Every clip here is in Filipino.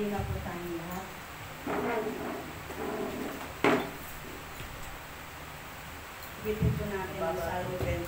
Tumayo na po tayong lahat. Bitin po natin sa Ruben.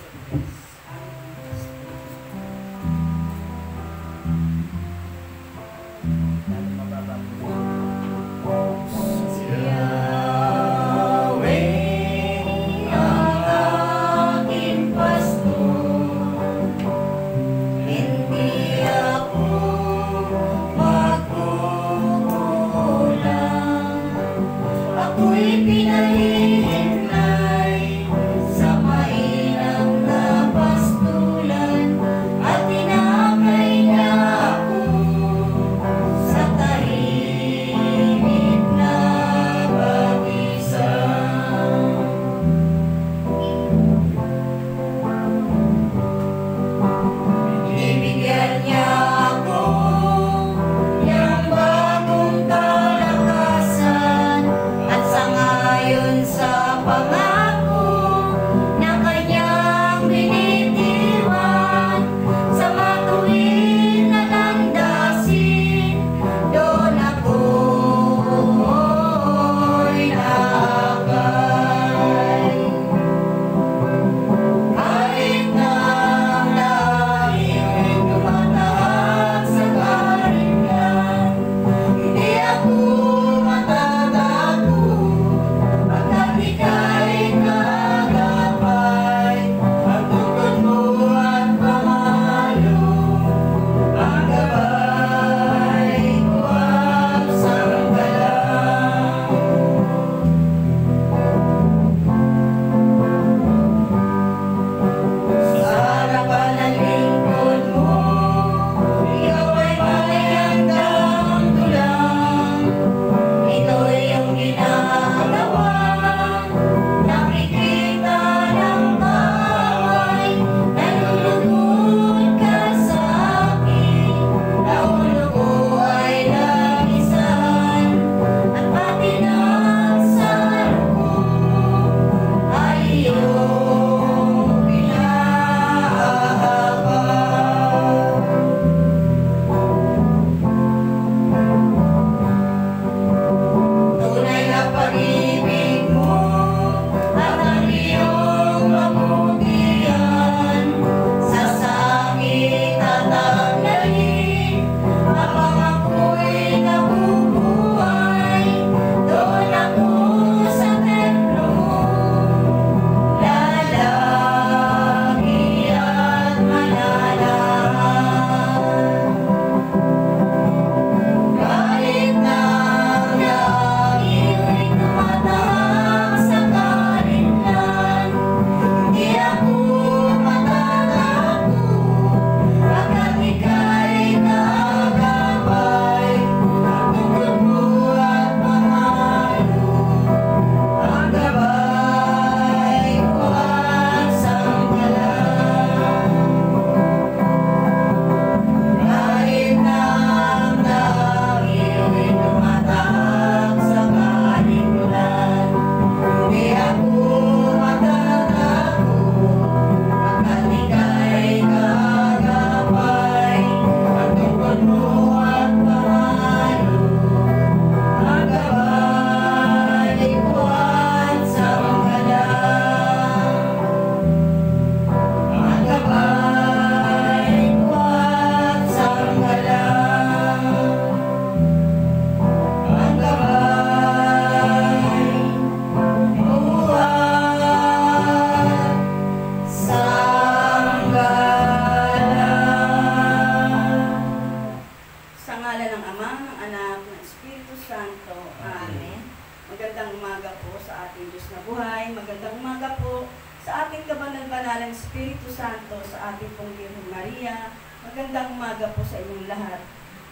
Magandang umaga po sa inyong lahat.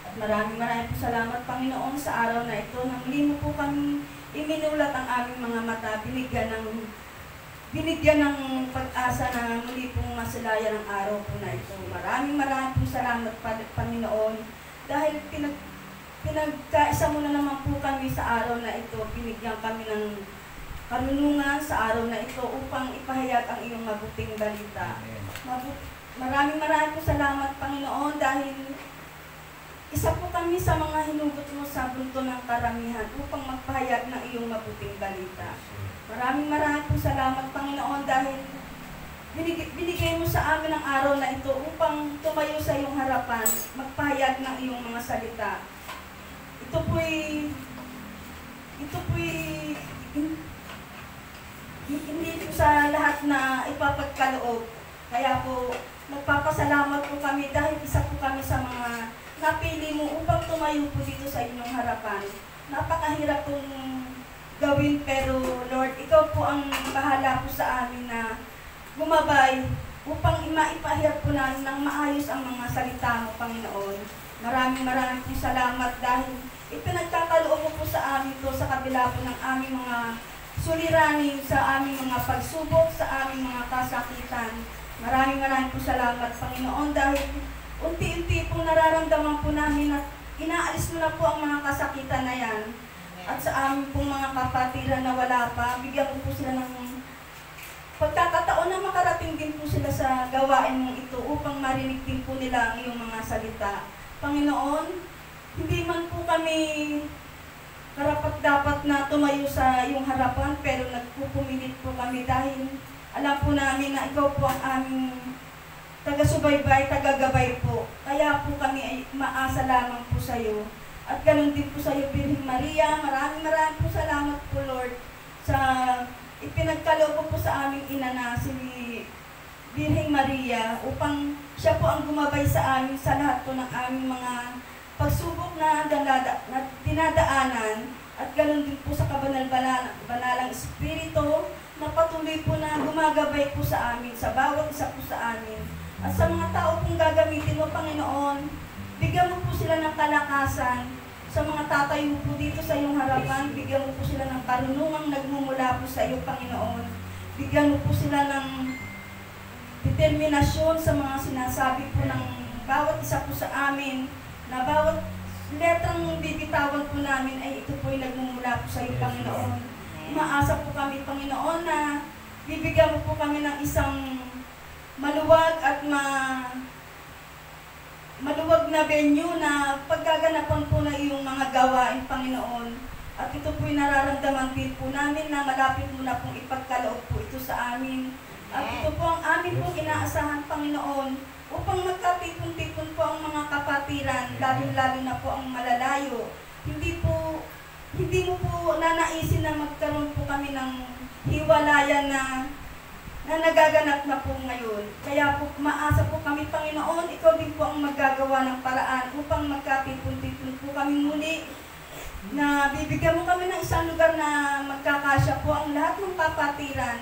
At maraming po salamat, Panginoon, sa araw na ito. Nang muli mo po kami iminulat ang aming mga mata, binigyan ng pag-asa na muli pong masalaya ng araw po na ito. Maraming po salamat, Panginoon, dahil pinagkaisa mo na naman po kami sa araw na ito. Binigyan kami ng karunungan sa araw na ito upang ipahayag ang iyong mabuting balita. Maraming po salamat, Panginoon, dahil isa po kami sa mga hinugot mo sa bunto ng karamihan upang magpahayag ng iyong mabuting balita. Maraming pong salamat, Panginoon, dahil binigay mo sa amin ang araw na ito upang tumayo sa iyong harapan, magpahayag ng iyong mga salita. Ito po'y hindi po sa lahat na ipapagkaloob. Kaya po, magpapasalamat po kami dahil isa po kami sa mga napili mo upang tumayo po dito sa inyong harapan. Napakahirap pong gawin, pero Lord, ikaw po ang bahala po sa amin na gumabay upang maipahirap po namin ng maayos ang mga salita mo, Panginoon. Maraming po salamat dahil ipinagkakaloob mo po sa amin to sa kabila po ng aming mga suliranin, sa aming mga pagsubok, sa aming mga kasakitan. Maraming po salamat, Panginoon, dahil unti-unti pong nararamdaman po namin at inaalis mo na po ang mga kasakitan na yan. At sa aming pong mga kapatiran na wala pa, bigyan ko po sila ng pagkakataon na makarating din po sila sa gawain mong ito upang marinig din po nila ang iyong mga salita. Panginoon, hindi man po kami karapat-dapat na tumayo sa iyong harapan, pero nagpupumilit po kami dahil alam po namin na ikaw po ang aming taga-subaybay, taga-gabay po. Kaya po kami ay maasa lamang po sa iyo. At ganun din po sa iyo, Birheng Maria. Maraming po salamat po, Lord, sa ipinagkaloob po sa aming ina na si Birheng Maria upang siya po ang gumabay sa amin sa lahat po ng aming mga pagsubok na dinadaanan. At ganun din po sa banalang Espiritu na patuloy po na gumagabay po sa amin, sa bawat isa po sa amin. At sa mga tao pong gagamitin mo, Panginoon, bigyan mo po sila ng kalakasan. Sa mga tatayo po dito sa iyong harapan, bigyan mo po sila ng karunungang nagmumula po sa iyo, Panginoon. Bigyan mo po sila ng determinasyon sa mga sinasabi po ng bawat isa po sa amin, na bawat letrang bibitawan po namin ay ito po ay nagmumula po sa iyo, Panginoon. Umaasa po kami, Panginoon, na bibigyan mo po kami ng isang maluwag at maluwag na venue na paggaganapan po na iyong mga gawain, Panginoon. At ito po'y nararamdaman din po namin na malapit mo na pong ipagkaloob po ito sa amin. At ito po ang amin pong inaasahan, Panginoon, upang magkatipon-tipon po ang mga kapatiran, lalo-lalo na po ang malalayo. Hindi mo po nanaisin na magkaroon po kami ng hiwalayan na nagaganap na po ngayon. Kaya po maasa po kami, Panginoon, ikaw din po ang maggagawa ng paraan upang magkatipon-tipon po kami muli, na bibigyan mo kami ng isang lugar na magkakasya po ang lahat ng kapatiran,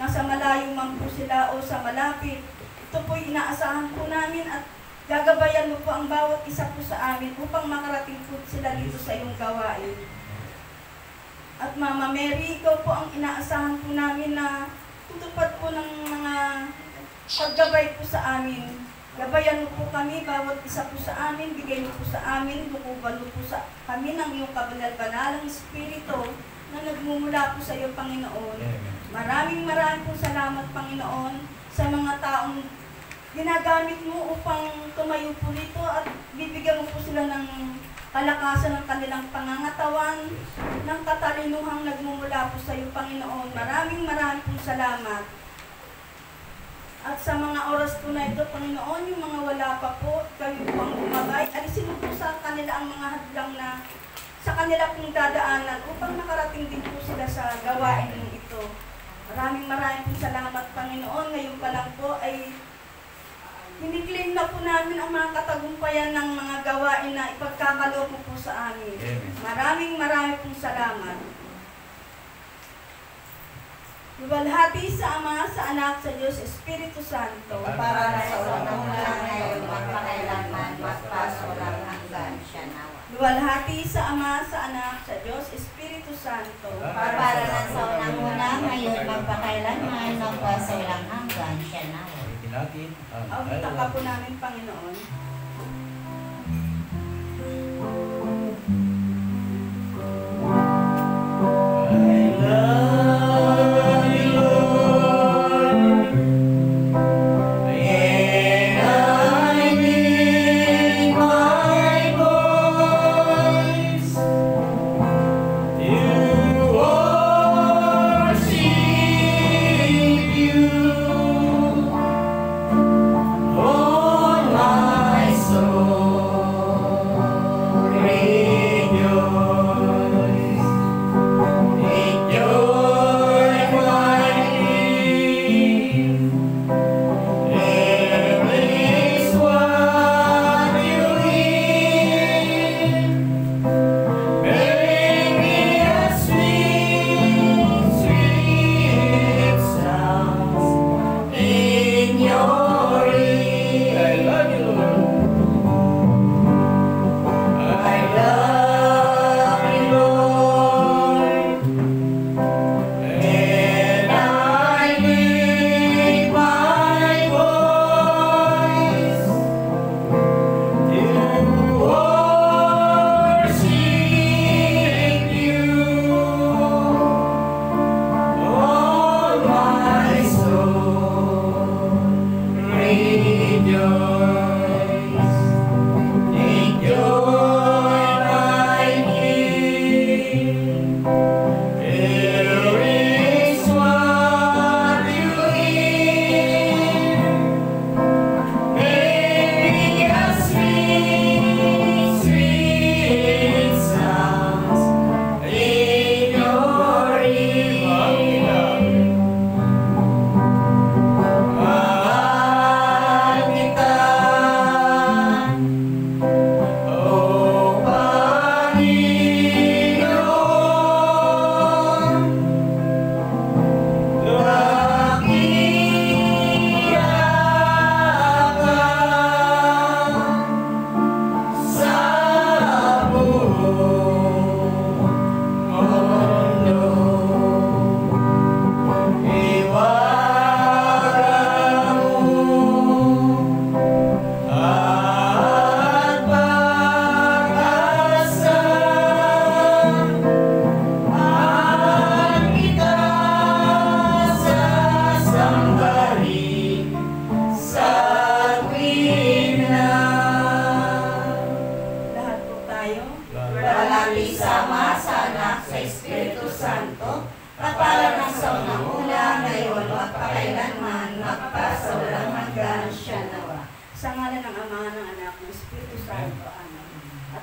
nasa malayo man po sila o sa malapit. Ito po inaasahan po namin at gagabayan mo po ang bawat isa po sa amin upang makarating po sila dito sa iyong gawain. At Mama Mary, ikaw po ang inaasahan po namin na tutupad po ng mga paggabay po sa amin. Gabayan mo po kami, bawat isa po sa amin, bigay mo po sa amin, lukuban mo po sa kami ng iyong kabanal-banalang Espiritu na nagmumula po sa iyo, Panginoon. Maraming pong salamat, Panginoon, sa mga taong ginagamit mo upang tumayo po rito at bibigyan mo po sila ng kalakasan ng kanilang pangangatawan, ng katalinuhang nagmumula po sa iyo, Panginoon. Maraming pong salamat. At sa mga oras po na ito, Panginoon, yung mga wala pa po, kayo po ang gumabay. Alisin mo po sa kanila ang mga hadlang na sa kanila pong dadaanan upang makarating din po sila sa gawain ng ito. Maraming pong salamat, Panginoon. Ngayon pa lang po ay hiniklaim na po namin ang mga katagumpayan ng mga gawain na ipagkakaloob mo po sa amin. Maraming pong salamat. Luwalhati sa Ama, sa Anak, sa Diyos, Espiritu Santo. Para sa unang-una ngayon, magpakailanman, magpasulang hanggan siya nawa. Luwalhati sa Ama, sa Anak, sa Diyos, Espiritu Santo. Para sa unang-una ngayon, magpakailanman, magpasulang hanggan siya nawa. Natin ang taka po namin, Panginoon. I love you, Lord.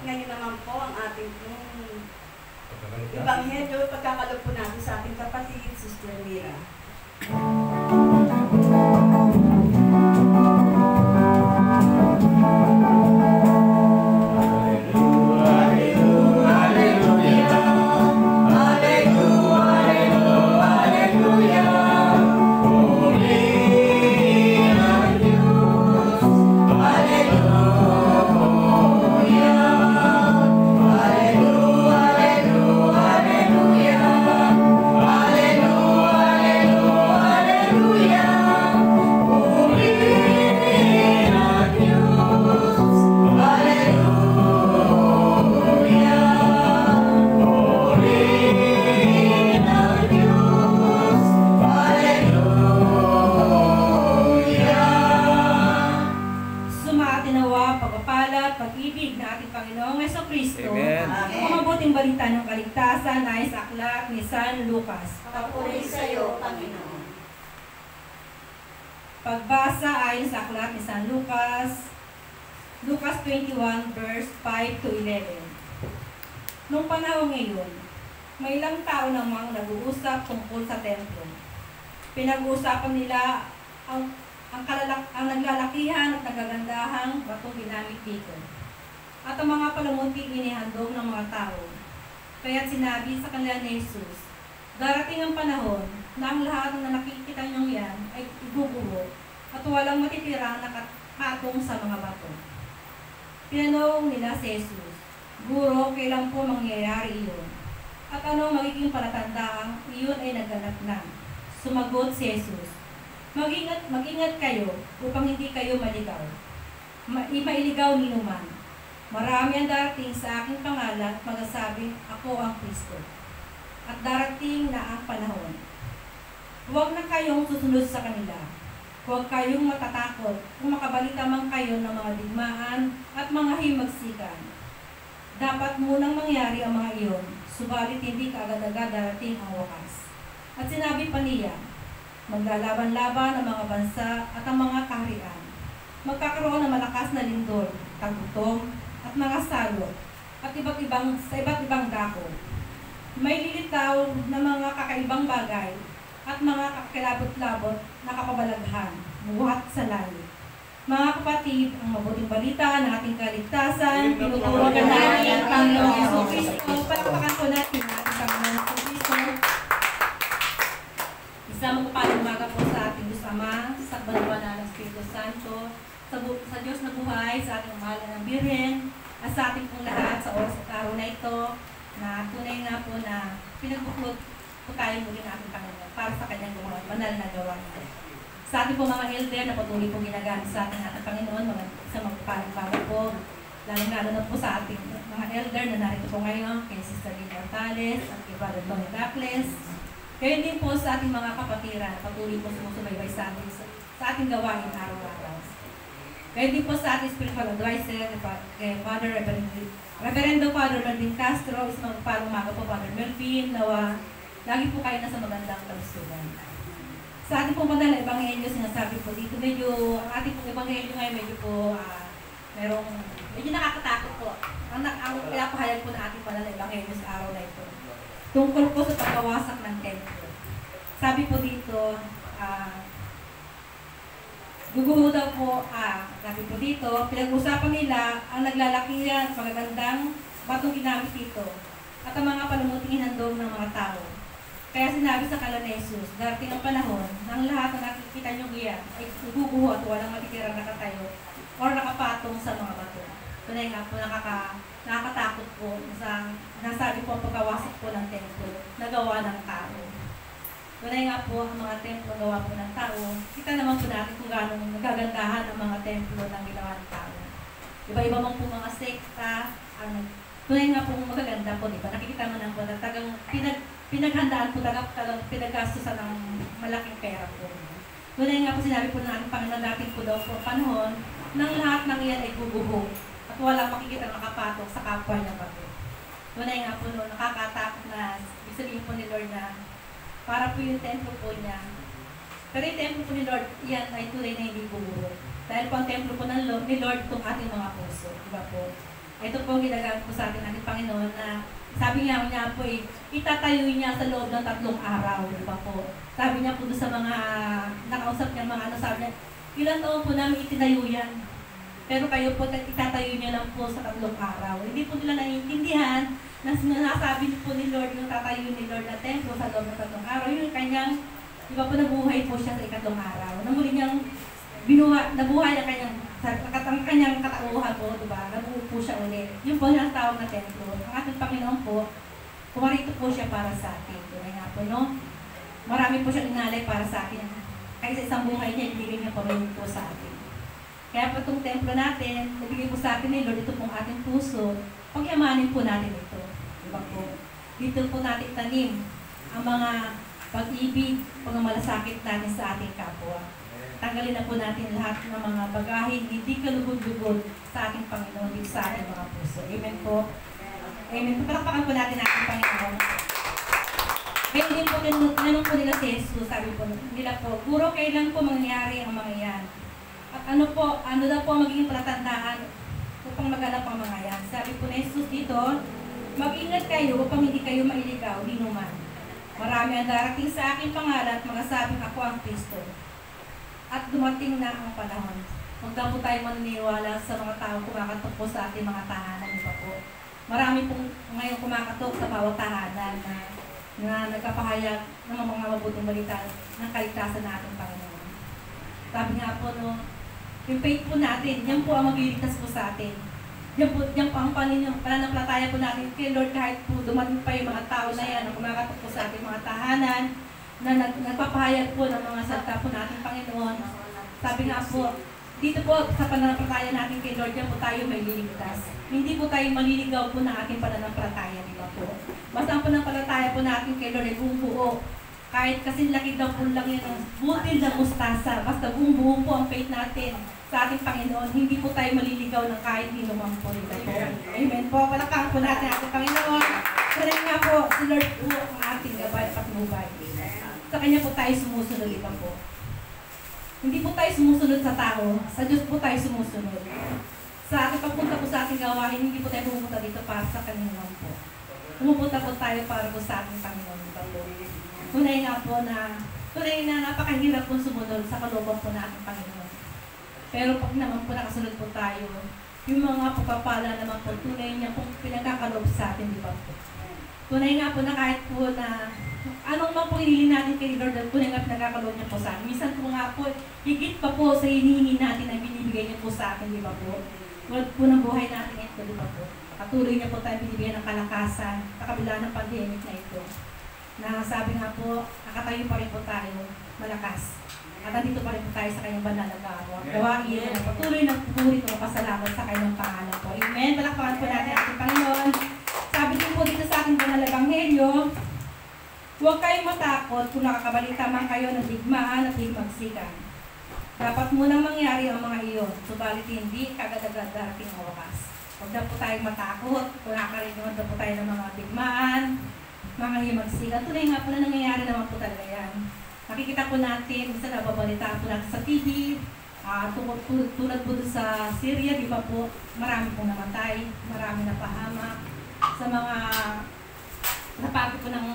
ngayon naman po ang ating Ebanghelyo, pagkakalog po natin sa ating kapatid, Sister Mira. pag-ibig na ating Panginoong Jesucristo. Amen. Ang mabuting balita ng kaligtasan ay sa aklat ni San Lucas. Papuri sa iyo, Panginoon. Pagbasa ayon sa aklat ni San Lucas, Lucas 21 verse 5 to 11. Nung panahon ngayon, may ilang tao namang nag-uusap tungkol sa templo. Pinag-uusapan nila ang naglalakihan at nagagandahang batong ginamit dito. At ang mga palamunting inihandog ng mga tao. Kaya't sinabi sa kanila ni Jesus, darating ang panahon na ang lahat ng nakikita niyong yan ay iguguho at walang matitirang nakatong sa mga bato. Tinanong nila si Jesus, Guro, kailan po mangyayari iyon? At anong magiging palatandaang iyon ay naganap na? Sumagot si Jesus, Mag-ingat kayo upang hindi kayo maligaw. Mailigaw ni numan. Marami ang darating sa aking pangalan at magsasabing, Ako ang Kristo. At darating na ang panahon. Huwag na kayong susunod sa kanila. Huwag kayong matatakot kung makabalita man kayo ng mga digmaan at mga himagsikan. Dapat munang mangyari ang mga iyon, subalit hindi kaagad-agad darating ang wakas. At sinabi pa niya, maglalaban-laban ang mga bansa at ang mga kaharian. Magkakaroon ng malakas na lindol, tagutom, at mga salot, at sa iba't ibang dako. May lilitaw na mga kakaibang bagay at mga kakilabot-labot na kapabalaghan, buhat sa langit. Mga kapatid, ang mabuting balita ng ating kaligtasan, pinuturuan natin ang Panginoong Jesucristo. Palakpakan po natin ang ating Panginoong Jesucristo. Isang magpapalang umaga po sa ating Diyos Ama, sa banal ng Espiritu Santo, sa Diyos na buhay, sa ating mahal ng Birhen, at sa ating pong lahat sa oras at araw na ito, na tunay nga po na pinagbuklod po tayo muli ng ating Panginoon para sa kanyang gumawa, banal na gawain. Sa ating pong mga elder na patuloy pong ginagamit sa ating Panginoon, mga isang magpapalang umaga po, lalong-lalo na po sa ating mga elder na narito po ngayon, kay Sister Lina Mortales at kay Father Tony Daples. Kaya din po sa ating mga kapatiran, patuloy po sumusubaybay sa ating gawain araw-araw. Kaya din po sa ating spiritual advisor, kay Father Reverendo Father Melvin Castro, isang magpalang umaga po Father Melvin, nawa lagi po kayo nasa magandang kalusugan. Sa ating pong banal na ebanghelyo, sinasabi po dito, ang ating pong ebanghelyo ngayon medyo nakakatakot po. Ang pinapahayag po na ating banal na ebanghelyo sa araw na ito. Tungkol po sa pagkawasak ng templo. Sabi po dito, guguho daw po, sabi po dito, pinag-usapan nila ang naglalakihan at magagandang batong ginamit dito at ang mga palumuting hinandog ng mga tao. Kaya sinabi sa kanila ni Jesus, darating ang panahon ng lahat na nakikita nyo iyan ay guguho at walang matitirang nakatayo o nakapatong sa mga bato. Tunay nga po, nakakatakot po sa nasabi po ang pagkawasak po ng templo na gawa ng tao. Tunay nga po ang mga templo gawa po ng tao. Kita naman po natin kung gaano nagagandahan ang mga templo ng ginawa ng tao. Iba-iba man po mga sekta, tunay nga po magaganda po, di ba? Nakikita mo ng po na pinaghandaan po talagang pinaggastusan ng malaking pera po. Tunay nga po sinabi po na ang Panginoon natin po daw po panahon ng lahat ng iyan ay guguho at walang makikita nakapatok sa kapwa niya pa po. Tunay nga po noon, nakakatakot na ibig sabihin po ni Lord na para po yung templo po niya. Pero yung templo po ni Lord, yan ay tunay na hindi guguho. Dahil po ang templo po ni Lord itong ating mga puso. Diba po? ito po ang ginagamit po sa ating Panginoon na sabi niya po itatayo niya sa loob ng 3 araw, di ba po? Sabi niya po doon sa mga nakausap niya mga ano, sabi niya, ilang taon po namin itinayo yan. Pero kayo po, itatayo niya lang po sa 3 araw. Hindi po nila naiintindihan na sinasabi po ni Lord, yung tatayo ni Lord na templo sa loob ng 3 araw. Yung kanyang, di ba po, nabuhay po siya sa 3 araw. Namuli niyang nabuhay ang kanyang katauhan po, di ba? Nabuo po siya ulit. Yung po yung tawag na templo. Ang ating Panginoon po, pumarito po siya para sa atin. Kaya nga po, no? Marami po siyang inalay para sa atin. Kahit sa isang buhay niya, ibigay niya po rin po sa atin. Kaya po itong templo natin, nabigay po sa atin ni Lord, ito pong ating puso, pagyamanin po natin ito. Diba po? Dito po natin tanim ang mga pag-ibig, pagmamalasakit natin sa ating kapwa. Tanggalin na po natin lahat ng mga bagahin, hindi kalugod-lugod sa ating Panginoon, dito sa ating mga puso. Amen po. Amen po. Palakpakan po natin ating Panginoon. Kaya din po, tinanong po nila si Jesus, sabi po nila po, Guro, kailan po mangyayari ang mga yan? At ano daw po magiging palatandaan upang maganap ang mga yan? Sabi po ni Jesus dito, mag-ingat kayo upang hindi kayo mailigaw, di naman. Marami ang darating sa aking pangalan at magsasabing ako ang Kristo. At dumating na ang panahon. Huwag na po tayo maniniwala sa mga tao kumakatok po sa ating mga tahanan, di ba po? Marami pong ngayon kumakatok sa bawat tahanan na nagkapahayag ng mga mabuting balita ng kaligtasan na ating Panginoon. Sabi nga po, no, yung faith po natin, yan po ang magliligtas po sa atin. Yan po ang pananampalataya po natin kay Lord kahit po dumating pa yung mga tao na yan na kumakatok po sa ating mga tahanan, na nagpapahayag po ng mga salita po natin Panginoon. Sabi nga po, dito po sa pananampalataya natin kay Lord, yan po tayo may liligtas. Hindi po tayo maliligaw po ng ating pananampalataya, di ba po? Basta ang pananampalataya po natin kay Lord ay buong buo. Kahit kasi laki daw po lang yan ang butil na mustasa. Basta buong buo po ang faith natin sa ating Panginoon. Hindi po tayo maliligaw ng kahit hinumang po, di ba po? Amen po. Palakpakan po natin ating Panginoon. Kaya nga po, si Lord po ang ating gabay at patnubay. Sa Kanya po tayo sumusunod, di ba po? Hindi po tayo sumusunod sa tao, sa Diyos po tayo sumusunod. Sa ating pagpunta po sa ating gawain, hindi po tayo pumunta dito para sa Panginoon po. Pumupunta po tayo para po sa ating Panginoon, di ba po? Tunay nga po na napakahirap po sumunod sa kalooban po na ating Panginoon. Pero pag naman po nakasunod po tayo, yung mga pagpapala naman po, tunay niya pong pinagkakaloob sa atin, di ba po? Tunay nga po na kahit po na anong man po hinihingi natin kay Lord, tunay nga pinagkakaloob niya po sa atin. Minsan po nga po, higit pa po sa hinihingi natin na binibigay niya po sa atin, di ba po? Tulad po ng buhay natin ito, di ba po? Patuloy niya po tayo binibigyan ng kalakasan sa kabila ng pandemic na ito. Na sabi nga po, nakatayo pa rin po tayo, malakas. At nandito pa rin po tayo sa kanyang banal na gawain. Patuloy ng pupuri ko pasalamat sa kanyang pangalan po. Amen. Palakpakan po natin ating Panginoon. Sabi din po dito sa ating banal na ebanghelyo, huwag kayong matakot kung nakakabalita man kayo ng digmaan at higmagsikan. Dapat munang mangyari ang mga iyon, subalit hindi kagad-agad darating ang wakas. Huwag na po tayong matakot kung nakakarinig na po tayo ng mga digmaan, mga himagsikan. Tunay nga po na nangyayari naman po talaga yan. Nakikita po natin, sa nababalitaan po natin sa TV, tulad po sa Syria, di ba po, marami pong namatay, marami na pahamak. Sa mga party po ng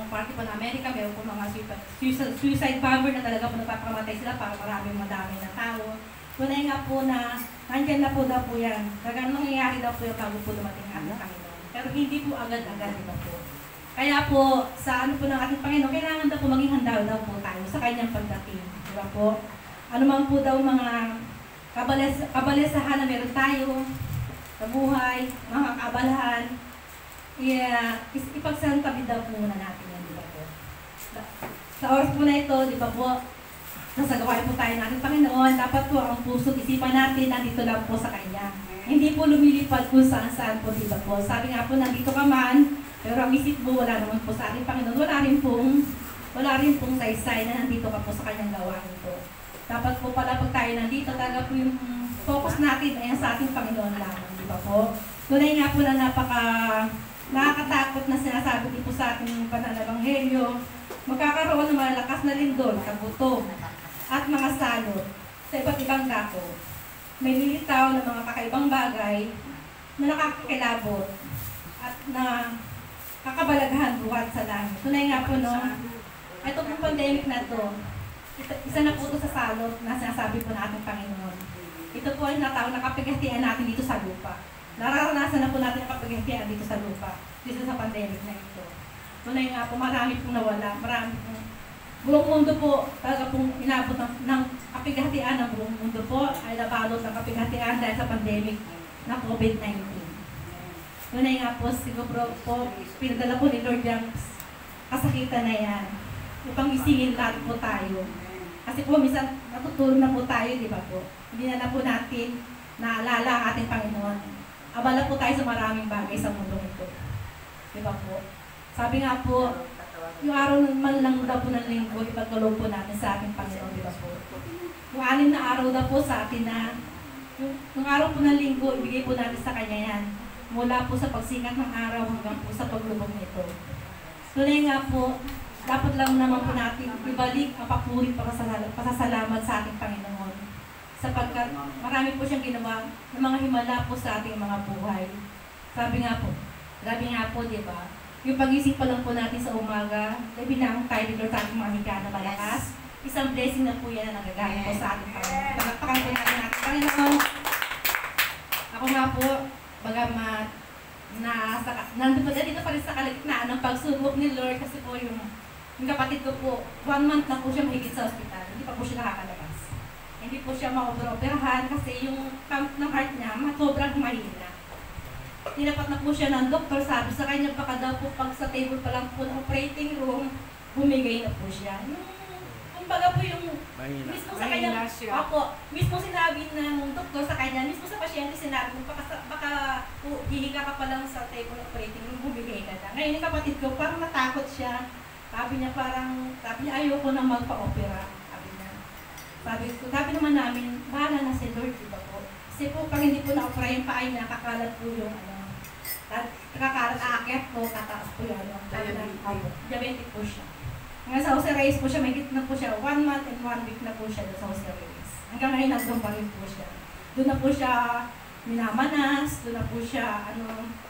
party po ng Amerika, meron po mga suicide bomber na talaga po nagpapakamatay sila para maraming madami na tao. Tunay nga po na nandyan na po daw po yan. Talagang nangyayari daw po yung bago po dumating ang ating Panginoon. Pero hindi po agad-agad, di ba po? Kaya po, sa ano po ng ating Panginoon, kailangan daw po maging handa daw po tayo sa kanyang pagdating. Di ba po? Ano man po daw mga kabalesahan na meron tayo sa buhay, mga kabalahan, ipagsantabi daw po muna natin yan, di ba po? Sa oras po na ito, di ba po, nasa gawain po tayo natin Panginoon, dapat po ang puso isipan natin, nandito lang po sa Kanya. Hindi po lumilipad kung saan-saan po, di ba po? Sabi nga po, nandito ka man, pero ang isip mo, wala naman po sa ating Panginoon. Wala rin pong saysay na nandito ka po sa Kanyang gawain po. Dapat po pala pag tayo nandito, talaga po yung focus natin ay sa ating Panginoon lamang, di ba po? Tunay nga po na nakakatakot na sinasabi din po sa ating banal na ebanghelyo, magkakaroon ng malakas na lindol, kagutom, at mga salot sa iba't ibang dako. May lilitaw na mga kakaibang bagay na nakakakilabot at na kakabalaghan buhat sa langit. Tunay nga po, no? Ito pong pandemic na to, isa na po ito sa salot na sinasabi po ng ating Panginoon. Ito po ay natawag na kapighatian natin dito sa lupa. Nararanasan na po natin ang kapighatian dito sa lupa, dito sa pandemic na ito. Tunay nga po, marami pong nawala, marami pong buong mundo po, talaga pong inabot ng kapighatian ng buong mundo po ay nabalot ng kapighatian dahil sa pandemic na COVID-19. Tunay nga po, siguro po, pinadala po ni Lord yung kasakitan na yan upang isingin lahat po tayo. Kasi po, minsan natutulog na po tayo, di ba po? Hindi na po natin naalala ang ating Panginoon. Abala po tayo sa maraming bagay sa mundo ito. Di ba po? Sabi nga po, yung araw man lang daw po ng linggo, ipagkaloob po natin sa ating Panginoon, di ba po? Yung 6 na araw daw po sa atin na, yung araw po ng linggo, ibigay po natin sa Kanya yan. Mula po sa pagsikat ng araw hanggang po sa paglubog nito. Tunay nga po, dapat lang naman po natin ibalik ang papuri pasasalamat sa ating Panginoon. Sapagkat marami po siyang ginawa ng mga himala po sa ating mga buhay. Sabi nga po, grabe nga po, di ba? Yung pag-isip pa lang po natin sa umaga, labi na ang tayo dito sa ating mga higa na malakas. Isang blessing na po yan na nagagamit po sa ating Panginoon. Palakpakan po natin ating Panginoon. Ako nga po, bagamat nandun pa dito pa rin sa kalagitnaan ng pagsubok ni Lord kasi po yung kapatid ko po, 1 month na po siya mahigit sa ospital. Hindi pa po siya nakakalabas. Hindi po siya ma-operahan kasi yung pump ng heart niya sobrang mahina. Tinapat na po siya ng doktor, sabi sa kanya baka daw po pag sa table pa lang po ng operating room, bumigay na po siya. Kumbaga po yung mismo sa kanya, mismo sinabi ng doktor sa kanya, mismo sa pasyente sinabi mo, baka hihiga ka pa lang sa table of operating room, bumigay ka na. Ngayon yung kapatid ko, parang natakot siya. Sabi niya ayoko na magpa-opera. Sabi naman namin, bahala na si Lord, di ba po? Kasi po, pag hindi po na-opera yung paa niya, kakalat po yung kakalat aakyat po, tataas po yung diabetic po siya. Ngayon sa Jose Reyes po siya, may na po siya, 1 month and 1 week na po siya doon sa Jose Reyes. Hanggang ngayon nandun pa rin po siya. Doon na po siya minamanas, doon na po siya,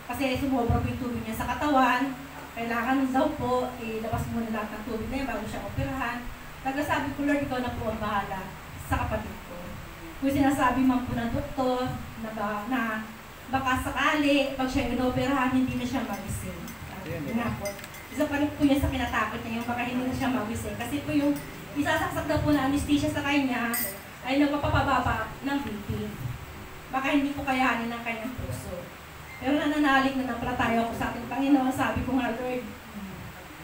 kasi sumobra po yung tubig niya sa katawan. Kailangan daw po, ilabas muna lahat ng tubig na yun bago siya operahan. Nagsasabi ko, Lord, ikaw na po ang bahala sa kapatid ko. Kung sinasabi man po ng doktor na baka sakali, pag siya inoperahan, hindi na siya magising. Isa pa rin po yan sa kinatakot niya, yung baka hindi na siya magising. Kasi po yung isasaksak daw po na anesthesia sa kanya, ay nagpapababa ng BP. Baka hindi po kayanin ng kanyang puso. Pero nananalig na napalataya ako sa ating Panginoon. Sabi ko nga, Lord,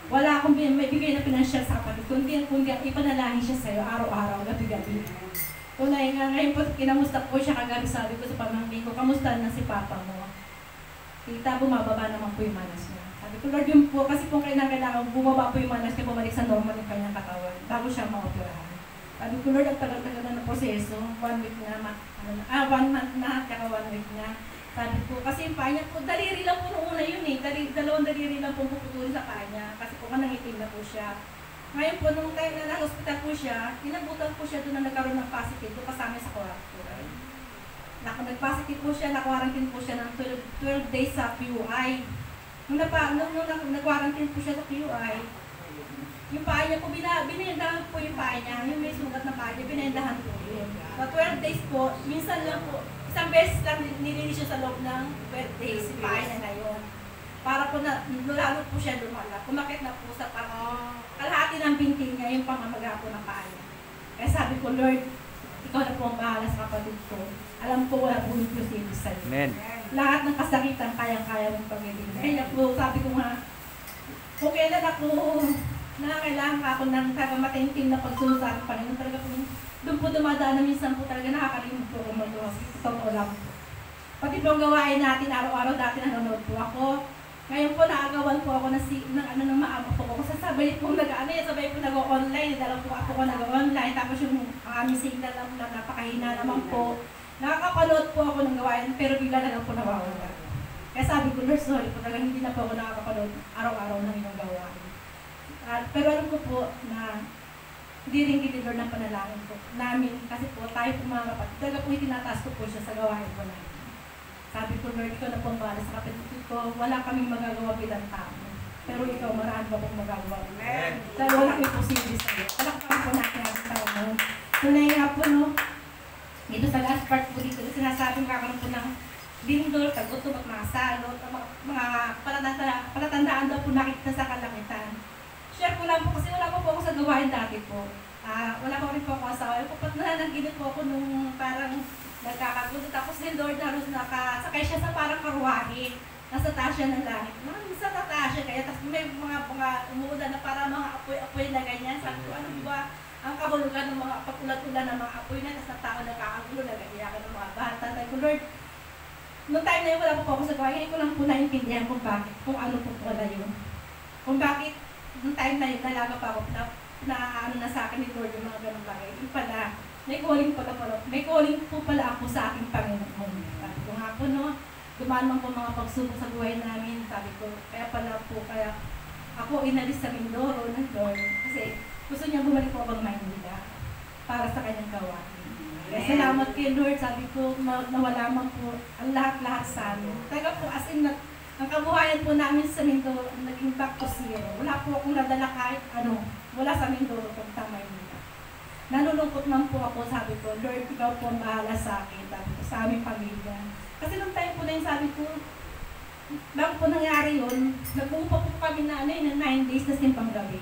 wala akong may bigay na pinansyal sa kapatid. Kundi ipanalangin siya sa'yo araw-araw, gabi-gabi. Tunay nga, ngayon po, kinamusta po siya kagabi. Sabi ko sa pamangkin ko, kamusta na si Papa mo? Kita, bumababa naman po yung manas niya. Sabi ko, Lord, yun po, kasi kung kailangan bumaba po yung manas niya, bumalik sa normal yung kanyang katawan, bago siya ma-operahan. Sabi ko, Lord, ang tagal-tagal na proseso, 1 week na, 1 month na, kaya 1 week na. Sabi ko, kasi yung paa niya po, daliri lang po noong una yun eh. 2 daliri lang po puputulin sa paa niya. Kasi po nangitim na po siya. Ngayon po, nung time na nang-hospital po siya, inabutan po siya doon na nagkaroon ng positive po kasama sa kwarto. Nag-positive po siya, na-quarantine po siya ng 12 days sa PUI. Nung nag-quarantine po siya sa PUI, yung paa niya po, binendahan po yung paa niya, yung may sugat na paa niya, binendahan po yun. Sa 12 days po, minsan lang po, isang beses lang nilinis siya sa loob ng 12 days, yung paa niya na yun. Para po na, lalo po siya lumala, kumakit na po sa kalahati ng binti niya, yung pamamaga po ng paa niya. Kaya sabi ko, Lord, ikaw na po ang bahala sa kapatid ko. Alam ko wala po yung posible sa'yo. Amen. Lahat ng kasakitan, kayang-kaya mong pag-ibig. Kaya po, sabi ko nga, kung kailan ako kailangan ako ng matahimtim na pagsunod sa aking Panginoon, talaga po, doon po dumadaan na minsan po talaga nakakalimot po ako mag-uwas. Totoo lang po. Pati po ang gawain natin, araw-araw dati nanonood po ako. Ngayon po, naagawan po ako ng maama po ako. Sabay po sabay po nag-online, dalaw po ako nag-online. Tapos yung aming signal na napakahina naman po. Nakakapanood po ako ng gawain, pero bigla na lang po nawawala. Kaya sabi ko, Lord, sorry po, talagang hindi na po ako nakakapanood araw-araw ng inyong gawain. Pero alam ko po na hindi rin kinilor ng panalangin po namin kasi po tayo po mga kapatid. Talaga po itinataas ko po siya sa gawain po namin. Sabi ko, Lord, ikaw na po ang bahala sa kapatid ko. Wala kaming magagawa bilang tao. Pero ikaw, marami pa pong magagawa. Amen. Dahil walang imposible sa'yo. Palakpakan po natin ang taon. Tunay nga po, no? Dito sa last part po dito, sinasabing kakaroon po ng lindol, tagutom at mga salot, mga palatandaan daw po nakikita sa kalangitan. Share ko lang po kasi wala pa po ako sa gawain dati po. Wala pa rin po ako asawa. Nanaginip po ako nung parang nagkakagulit. Tapos si Lord halos nakasakay siya sa parang karwahe. Nasa taas siya ng langit. Sa tataas siya kaya. Tapos may mga umuulan na parang mga apoy-apoy na ganyan. Sabi ko, ano ba ang kahulugan ng mga pag-ulat-ulan ng mga apoy na. Tapos na tao nagkakagulo, nag-iyakan ng mga bata. Sabi ko, Lord, noong time na yun wala po ako sa gawain. Ngayon ko lang po naintindihan kung bakit, kung ano po wala yun. Kung bakit, noong time na yun, nalaga pa ako na ano na sa akin ni Lord yung mga ganong bagay. Yung pala, may calling po pala ako sa aking Panginoon. Sabi ko nga po, no, dumaan man po mga pagsubok sa buhay namin. Sabi ko, kaya ako inalis sa Mindoro ng Lord. Kasi gusto niya bumalik po ako ng Maynila para sa kanyang gawain. Kaya salamat kay Lord, sabi ko, nawala man po ang lahat-lahat sa amin. Taga po, as in, ang kabuhayan po namin sa Mindoro, naging back to zero. Wala po akong nadala kahit ano, wala sa Mindoro kung tamay nila. Nalulungkot man po ako, sabi ko, Lord, ikaw po ang bahala sa akin, sabi ko, sa aming pamilya. Kasi nung time po na yun, sabi ko, bago po nangyari yun, nagpupa po kami na 9 days na simpang gabi.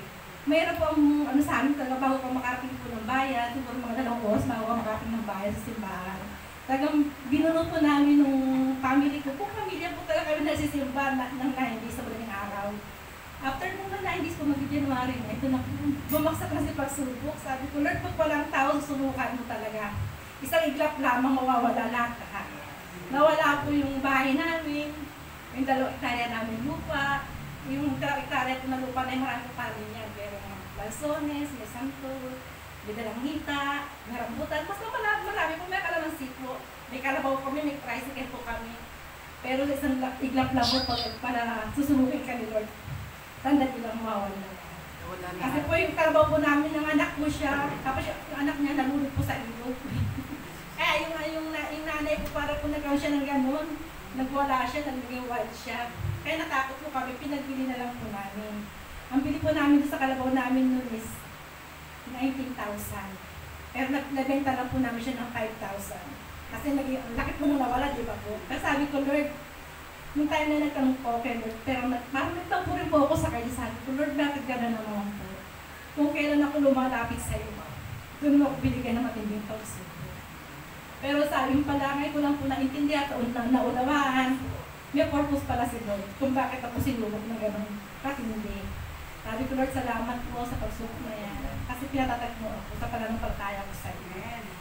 Mayroon po ang sa amin, talaga bago pa makarating po ng bayan, siguro mga 2 oras, bago pa makarating ng bayan sa simbahan. Talagang binunod po namin nung family ko, kung pamilya po talaga kami nagsisimba ng 9 days sa maraming araw. After nung 9 days po mag-January na, ito na bumagsak na si pagsubok. Sabi ko, Lord, pag walang tao, susubukan mo talaga. Isang iglap lamang mawawala lahat. Nawala po yung bahay namin, yung 2 hektarya namin lupa, yung 3 hektarya po na lupa na yung marami pa rin yan. Pero mga balsones, may santo, may dalangita, may rambutan. Mas marami po, may kalamansi po. May kalabaw kami, may tricycle po kami. Pero isang iglap lang po para susubukin ka ni Lord. Sandali lang mawawala. Kasi po yung kalabaw po namin, ng anak ko siya, tapos yung anak niya nalulog po sa ilog. Kaya yung nanay po para po nagkaroon siya ng gano'n, nagwala siya, naging wild siya. Kaya natakot po kami, pinagbili na lang po namin. Ang bili po namin sa kalabaw namin noon is 19,000. Pero nabenta lang po namin siya ng 5,000. Kasi laki po nung nawala, di ba po? Kasi sabi ko, Lord, nung time na nagtanong po kay Lord, pero parang nagtampo rin po ako sa kanya. Sabi ko, Lord, bakit gano'n naman po? Kung kailan ako lumalapit sa iyo, doon mo ako binigay na matinding pagsubok. Pero sabi yung palangay ko lang po naintindihan at naunawaan, may purpose pala si Lord kung bakit ako sinubok na gano'n katindi. Sabi ko, Lord, salamat po sa pagsubok na yan. Kasi pinatatag mo ako sa pananampalataya ko sa iyo.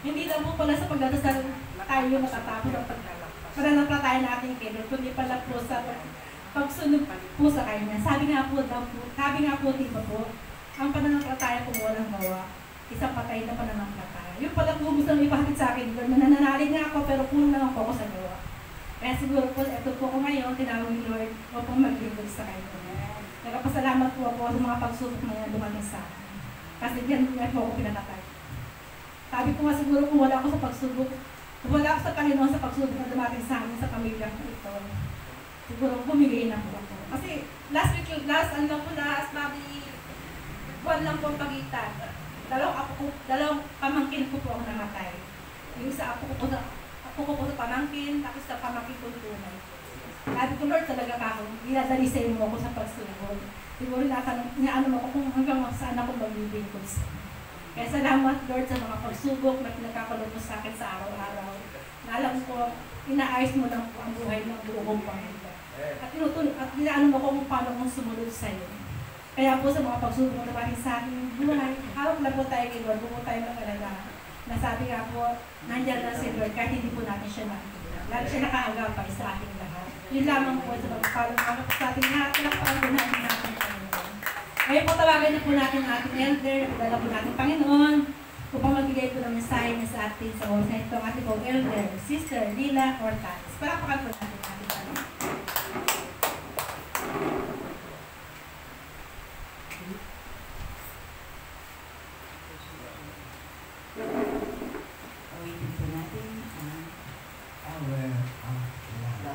Hindi lang po pala sa pagdadasal tayo matatapos ang pananampalataya natin kay Lord, kundi pala po sa pagsunod po sa kanya. Sabi nga po, diba po, ang pananampalataya kung walang gawa, isang patay na pananampalataya. Yung pala po gusto nang ipahatid sa akin, Lord, nananalig nga ako pero kulang lang ako sa gawa. Kaya siguro po, ito po ko ngayon, tinawag ni Lord upang maglingkod sa kanya. Nagpasalamat po ako sa mga pagsubok na yan dumating sa akin. Kasi diyan po ako pinatatay. Sabi ko nga siguro kung wala ako sa pagsubok, kung wala ako sa Panginoon sa pagsubok na dumating sa amin sa pamilya ko ito, siguro bumigay na po ako. Kasi last buwan lang po ang pagitan. Dalawang pamangkin ko po ang namatay. Yung isa apo ko po sa pamangkin, tapos sa pamangkin ko tunay. Sabi ko, Lord, talaga ako, dinadalisay mo ako sa pagsubok. Siguro naano mo ako kung hanggang saan ako magbibigay sa. Kaya salamat, Lord, sa mga pagsubok na pinagkakalog mo sa akin sa araw-araw. Na alam ko, inaayos mo lang po ang buhay ng buong pamilya. At inaano mo ko kung paano kong sumunod sa iyo. Kaya po sa mga pagsubok na naman sa akin buhay, hawak na po tayo kay Lord, buko tayo mag-alala. Nasabi nga po, nandiyan na si Lord, kahit hindi po natin siya nakikita. Lalo siya nakaagapay sa ating lahat. Yun lamang po sa pagpapalong sa ating lahat, pinakapaan po natin natin Panginoon. Ngayon po tawagan na po natin ang ating elder, dala po natin Panginoon, upang magbigay po ng mensahe niya sa atin sa oras na ito ang ating pong elder, Sister Lila Ortanes. Palakpakan po natin ang ating Panginoon. Awitin po natin ang Tower of Love.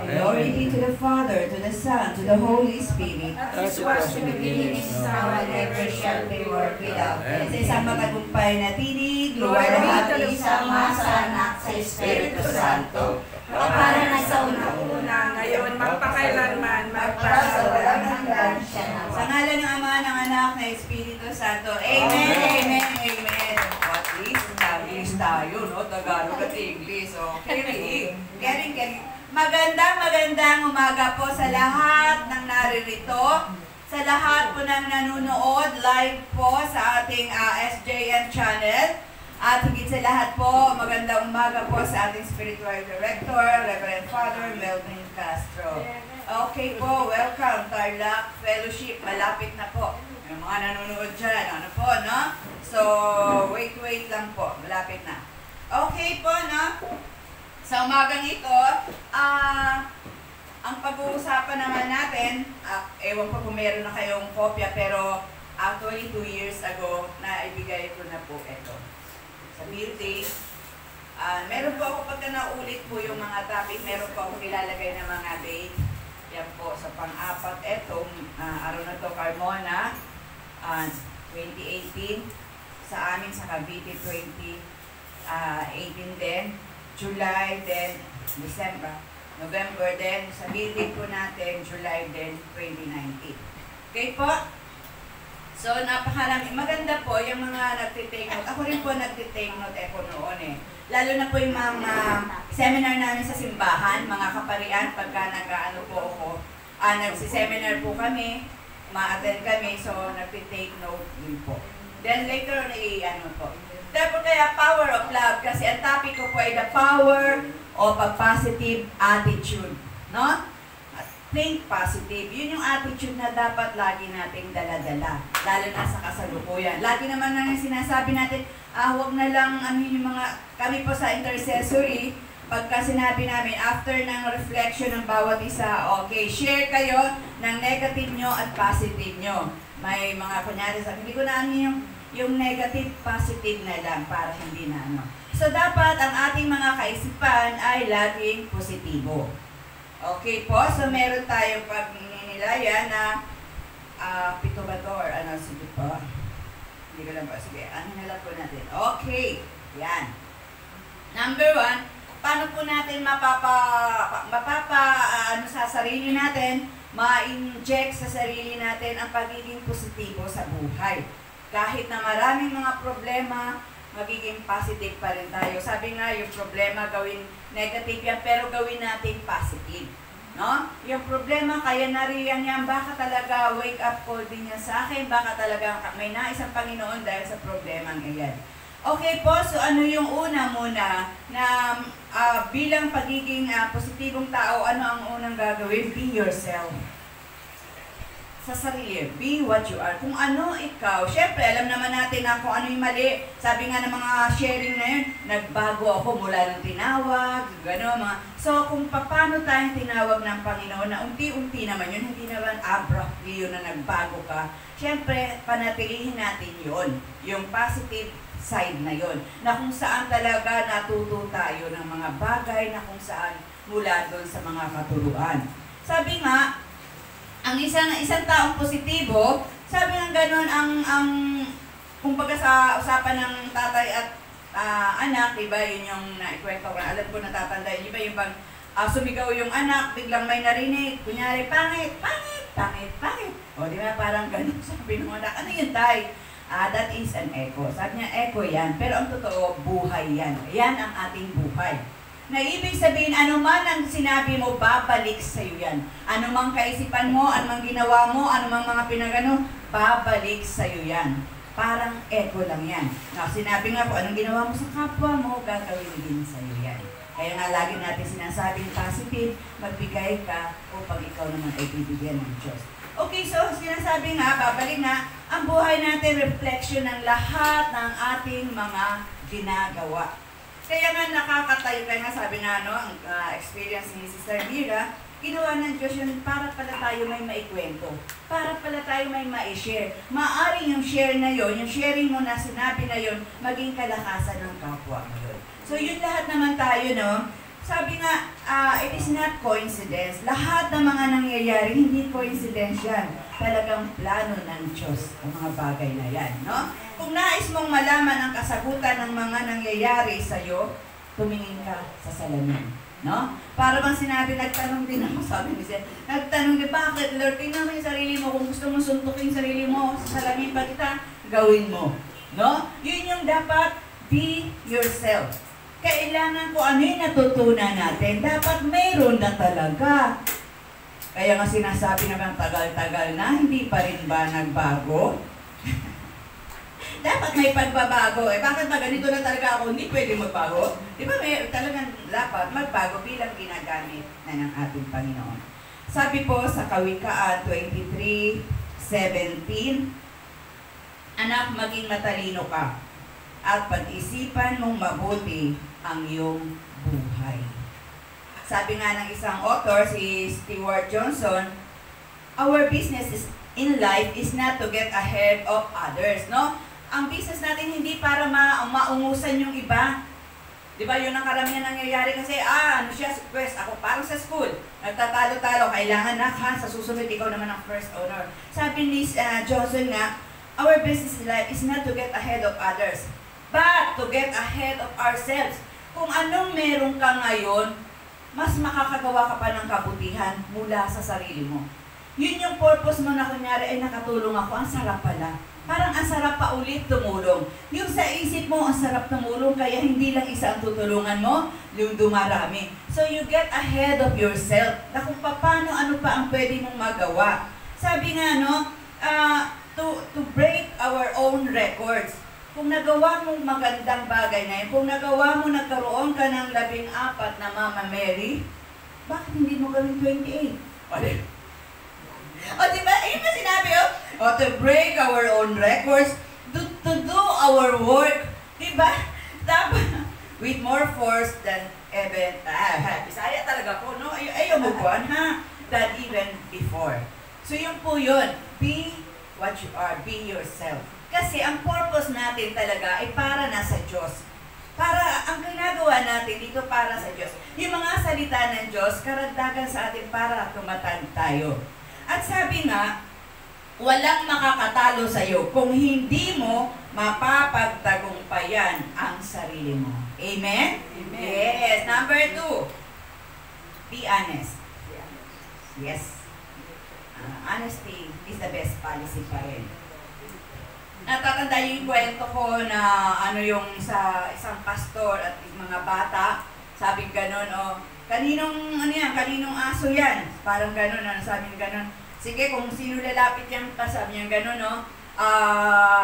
Glory be to the Father, to the Son, to the Holy Spirit. As was in the beginning, is now, and ever shall be, world without end. Sa isang matagumpay na tinig, Glory be sa Ama, sa Anak, sa Espiritu Santo, para na sa unang-una, ngayon, magpakailanman, magpasawalang hanggan siya naman. Sa ngalan ng Ama, ng Anak, ng Espiritu Santo. Amen, amen, amen. At least, English tayo, no? Tagalog at English. Okay, caring. Magandang umaga po sa lahat ng naririto, sa lahat po ng nanonood live po sa ating SJN channel. At higit sa lahat po, magandang umaga po sa ating Spiritual Director, Reverend Father Melvin Castro. Okay po, welcome Tarlac Fellowship, malapit na po. Yung mga nanonood dyan, ano po, no? So, wait lang po, malapit na. Okay po, no? Sa umagang ito, ang pag-uusapan naman natin, ewan ko kung meron na kayong kopya, pero Actually, 2 years ago, naibigay ko na po ito. Sa building, meron po ako pagka naulit po yung mga topic, meron po ako nilalagay ng mga date. Yan po, sa pang-apat, etong araw na to, Carmona, 2018, sa amin sa Cavite, 2018 din, July din, December, November din, sa building po natin, July din, 2019. Okay po? So, napakarami. Maganda po yung mga nagtitake note. Ako rin po nagtitake note noon eh. Lalo na po yung mga seminar namin sa simbahan, mga kaparian, pagka nag-ano po ako, nagsiseminar po kami, ma-attend kami, so nagtitake note din po. Then later on, ano po. Therefore kaya power of love, kasi ang topic ko po ay the power of a positive attitude. No? Think positive. Yun yung attitude na dapat lagi nating dala-dala. Lalo na sa kasalukuyan. Lagi naman na sinasabi natin, huwag na lang, yung mga, kami po sa intercessory, pagka sinabi namin, after ng reflection ng bawat isa, okay, share kayo ng negative nyo at positive nyo. May mga kunyari sabi, hindi ko na yung negative, positive na lang para hindi na ano. So, dapat ang ating mga kaisipan ay laging positibo. Okay po, so meron tayong pagninilaya na 7 ba to or ano, sige po. Hindi ko lang po, sige, ano na lang po natin. Okay, yan. Number 1, paano po natin sa sarili natin, ma-inject sa sarili natin ang pagiging positibo sa buhay. Kahit na maraming mga problema, magiging positive pa rin tayo. Sabi nga, yung problema gawin negative yan, pero gawin natin positive. No? Yung problema, kaya nariyan yan, baka talaga wake up call din yan sa akin, baka talaga may nais ang Panginoon dahil sa problemang iyan. Okay po, so ano yung una muna na bilang pagiging positibong tao, ano ang unang gagawin? Be yourself. Sa sarili, be what you are. Kung ano ikaw, syempre alam naman natin na kung ano yung mali. Sabi nga ng mga sharing na yun, nagbago ako mula ng tinawag, gano'n mga. So kung paano tayong tinawag ng Panginoon na unti-unti naman yun, hindi naman abruptly yun na nagbago ka. Syempre, panatilihin natin yun, yung positive side na yun, na kung saan talaga natuto tayo ng mga bagay na kung saan mula doon sa mga katuruan. Sabi nga, ang isang taong positibo, sabi nga gano'n, kumbaga sa usapan ng tatay at anak, diba, yun yung naikwento ko, alam ko natatanda, diba yung bang sumigaw yung anak, biglang may narinig, kunyari, pangit. O diba, parang gano'n, sabi ng anak, ano yun tay? That is an echo. Sabi niya, echo yan, pero ang totoo, buhay yan. Yan ang ating buhay. Na ibig sabihin, anuman ang sinabi mo, babalik sa iyo yan. Anumang kaisipan mo, anumang ginawa mo, anumang mga pinagano, babalik sa iyo yan. Parang echo lang yan. Now, sinabi nga po, anong ginawa mo sa kapwa mo, gagawin din sa iyo yan. Kaya nga lagi natin sinasabing positive, magbigay ka upang ikaw naman ay bibigyan ng Diyos. Okay, so sinasabi nga, babalik nga, ang buhay natin, reflection ng lahat ng ating mga ginagawa. Kaya nga nakakatayo, kaya nga sabi nga, ang experience ni Sister Mira, ginawa ng Diyos yun para pala tayo may maikwento, para pala tayo may ma-share. Maaring yung share na yun, yung sharing mo na sinabi na yun, maging kalakasan ng kapwa mo yun. So yun lahat naman tayo, no? Sabi nga, it is not coincidence. Lahat ng mga nangyayari, hindi coincidence yan. Talagang plano ng Diyos ang mga bagay na yan, no? Kung nais mong malaman ang kasagutan ng mga nangyayari sa'yo, tumingin ka sa salamin, no? Para bang sinabi, nagtanong din ako, sabi ni Sir, nagtanong din, bakit Lord, tingnan mo yung sarili mo, kung gusto mo suntukin yung sarili mo sa salamin pa kita, gawin mo, no? Yun yung dapat, be yourself. Kailangan ko ano yung natutunan natin, dapat mayroon na talaga. Kaya nga sinasabi naman tagal-tagal na, hindi pa rin ba nagbago? Dapat may pagbabago. Bakit ba ganito na talaga ako, hindi pwede magbago? Di ba may talagang dapat magbago bilang ginagamit na ng ating Panginoon. Sabi po sa Kawikaan 23:17, anak, maging matalino ka at pag-isipan mong mabuti ang iyong buhay. Sabi nga ng isang author, si Stuart Johnson, our business in life is not to get ahead of others, no? Ang business natin hindi para maungusan yung iba. Di ba, yun ang karamihan nangyayari kasi, ano siya, quest, ako parang sa school, nagtatalo-talo, kailangan na, sa susunod, ikaw naman ang first honor. Sabi ni Johnson nga, our business in life is not to get ahead of others, but to get ahead of ourselves. Kung anong meron ka ngayon, mas makakagawa ka pa ng kabutihan mula sa sarili mo. Yun yung purpose mo na kunyari, ay nakatulong ako, ang sarap pala. Parang ang sarap pa ulit tumulong. Yung sa isip mo, ang sarap tumulong, kaya hindi lang isa ang tutulungan mo, yung dumarami. So you get ahead of yourself, na kung paano, ano pa ang pwede mong magawa. Sabi nga, to break our own records. Kung nagawa mong magandang bagay na yun, kung nagawa mo nagkaroon ka ng 14 na Mama Mary, bakit hindi mo gawin 28? O diba, ayun na sinabi, to break our own records, to do our work, diba? With more force than even, Bisaya talaga po, no? Ayaw mo po, than even before. So yun po yun, be what you are, be yourself. Kasi ang purpose natin talaga ay para nasa Diyos. Para, ang ginagawa natin dito para sa Diyos. Yung mga salita ng Diyos, karagdagan sa atin para tumatag tayo. At sabi nga, walang makakatalo sa iyo kung hindi mo mapapagtagumpayan ang sarili mo. Amen? Amen. Yes. Number 2, be honest. Yes. Honesty is the best policy pa rin. Natatanda yung kwento ko na yung sa isang pastor at mga bata, sabi ganon, kaninong aso yan? Parang ganon, sabi niya ganon. Sige, kung sino lalapit yan, sabi niya ganon,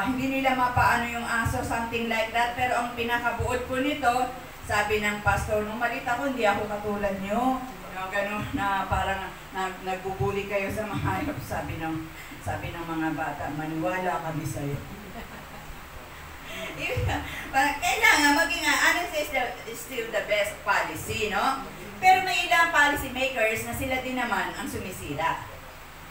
hindi nila mapaano yung aso, something like that. Pero ang pinakabuod ko nito, sabi ng pastor, nung malit ako, hindi ako katulad nyo. Ganon, na parang nagbubuli kayo sa mga hayop, sabi ng mga bata, maniwala kami sa'yo. Kailangan maging honesty is still the best policy, no? Pero may ilang policy makers na sila din naman ang sumisira.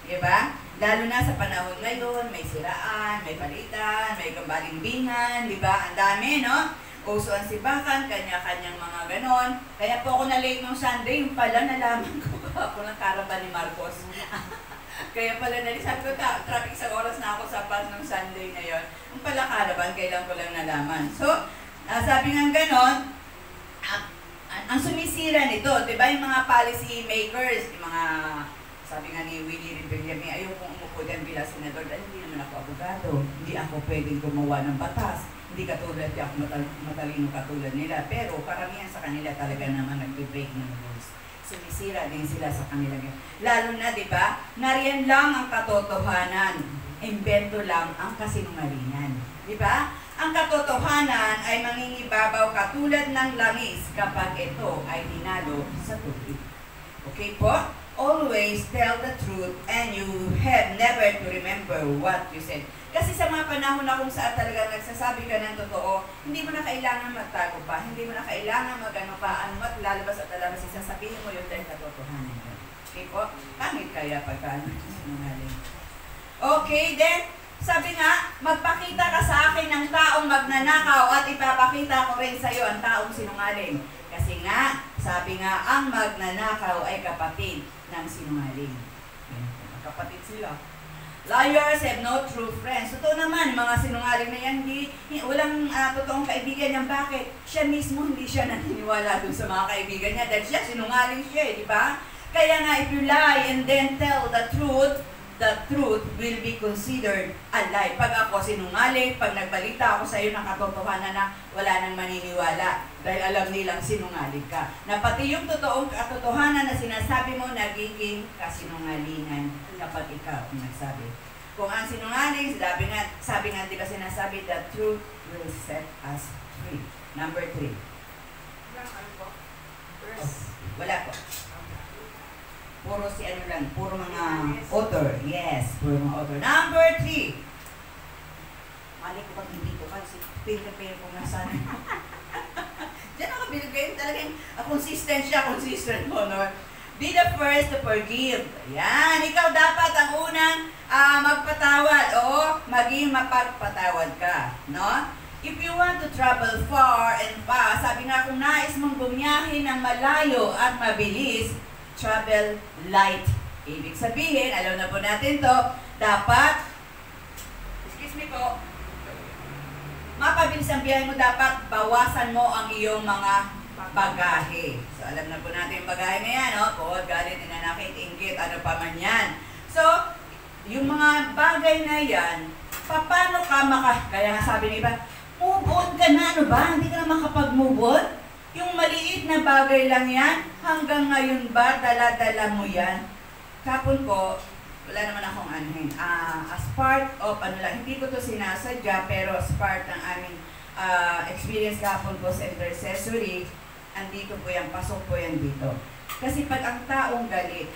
Diba? Lalo na sa panahon ngayon, may siraan, may palitan, may kabalimbingan, diba? Ang dami, no? Uso ang sibakan, kanya-kanyang mga ganon. Kaya po ako na-late nung Sunday, yung pala nalaman ko ako ng caravan ni Marcos. Kaya pala sabi ko, traffic sa oras na ako sa bus ng Sunday na yon. Yung pala caravan, kailan ko lang nalaman. So, sabi nga ganon, ang sumisira nito, diba yung mga policy makers, yung mga, sabi nga ni Willie Rebellame, ayaw kong umupo din bilang senador dahil hindi naman ako abogado. Hindi ako pwedeng gumawa ng batas. Hindi katulad, di ako matalino katulad nila. Pero karamihan sa kanila talaga naman nag-break ng rules. Sumisira din sila sa kanila. Lalo na, di ba, nariyan lang ang katotohanan. Imbento lang ang kasinungalingan. Di ba? Ang katotohanan ay mangingibabaw katulad ng langis kapag ito ay dinalo sa tubig. Okay po? Always tell the truth and you have never to remember what you said. Kasi sa mga panahon na kung saan talaga nagsasabi ka ng totoo, hindi mo na kailangan magtago pa, hindi mo na kailangan magano pa, anumat lalabas at lalabas, sasabihin mo yun dahil katotohanan yun. Okay po? Pangit kaya pagka sinungaling. Okay, then, sabi nga, magpakita ka sa akin ng taong magnanakaw at ipapakita ko rin sa iyo ang taong sinungaling. Kasi nga, sabi nga, ang magnanakaw ay kapatid ng sinungaling. Kapatid sila. Liars have no true friends. Totoo naman, mga sinungaling na yan, walang totoong kaibigan niya. Bakit? Siya mismo hindi siya naniniwala dun sa mga kaibigan niya dahil siya, sinungaling siya, di ba? Kaya nga, if you lie and then tell the truth will be considered a lie. Pag ako sinungaling, pag nagbalita ako sa iyo ng katotohanan na wala nang maniniwala dahil alam nilang sinungaling ka. Na pati yung totoong katotohanan na sinasabi mo, nagiging kasinungalingan kapag ikaw nagsabi. Kung ang sinungaling, sabi nga, di ba sinasabi, the truth will set us free. Number 3. Wala po. Puro puro mga author. Yes, puro mga author. Number 3. Mali ko pag hindi ko kasi pinapin ko nga sana. Diyan ako binigay talagang consistent honor. Be the first to forgive. Yan, ikaw dapat ang unang Magpatawad o maging mapagpatawad ka, no? If you want to travel far and fast, sabi nga kung nais mong bumiyahe ng malayo at mabilis, travel light. Ibig sabihin, alam na po natin to, dapat, excuse me po, mapabilis ang biyahe mo, dapat bawasan mo ang iyong mga bagahe. So, alam na po natin yung bagahe na yan, no? Kuhod, galit, inanakit, inggit, ano pa man yan. So, yung mga bagay na yan, paano ka kaya nga sabi ng iba, move on ka na, ano ba? Hindi ka na makapag-move on? Yung maliit na bagay lang yan, hanggang ngayon ba, dala-dala mo yan? Kapon po, wala naman akong anuhin. As part of, hindi ko to sinasadya, pero as part ng aming experience kapon po sa intercessory, andito po yan, pasok po yan dito. Kasi pag ang taong galit,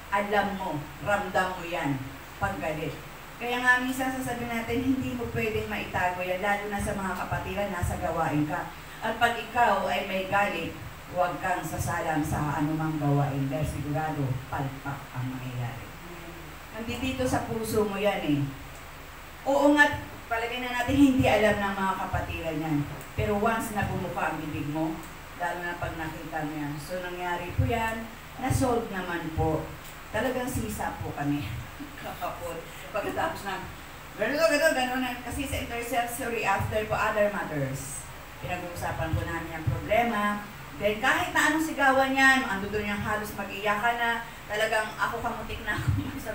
alam mo, ramdam mo yan, pag galit. Kaya nga minsan sasabihin natin, hindi mo pwedeng maitago yan, lalo na sa mga kapatiran, nasa gawain ka. At pag ikaw ay may galit, huwag kang sasalang sa anumang gawain, dahil sigurado, palpak ang mangyayari. Nandito sa puso mo yan eh. Oo nga, palagay na natin hindi alam ng mga kapatiran yan. Pero once na bumuka ang bibig mo, lalo na pag nakita mo yan. So nangyari po yan, na-solve naman po. Talagang sisa po kami. Kakapon. Pagkatapos ng gano'n. Kasi sa intercessory after po other matters, pinag-uusapan po namin ang problema. Then kahit na anong sigawan yan, ando doon yung halos mag-iyakan na, talagang ako kamutik na ako.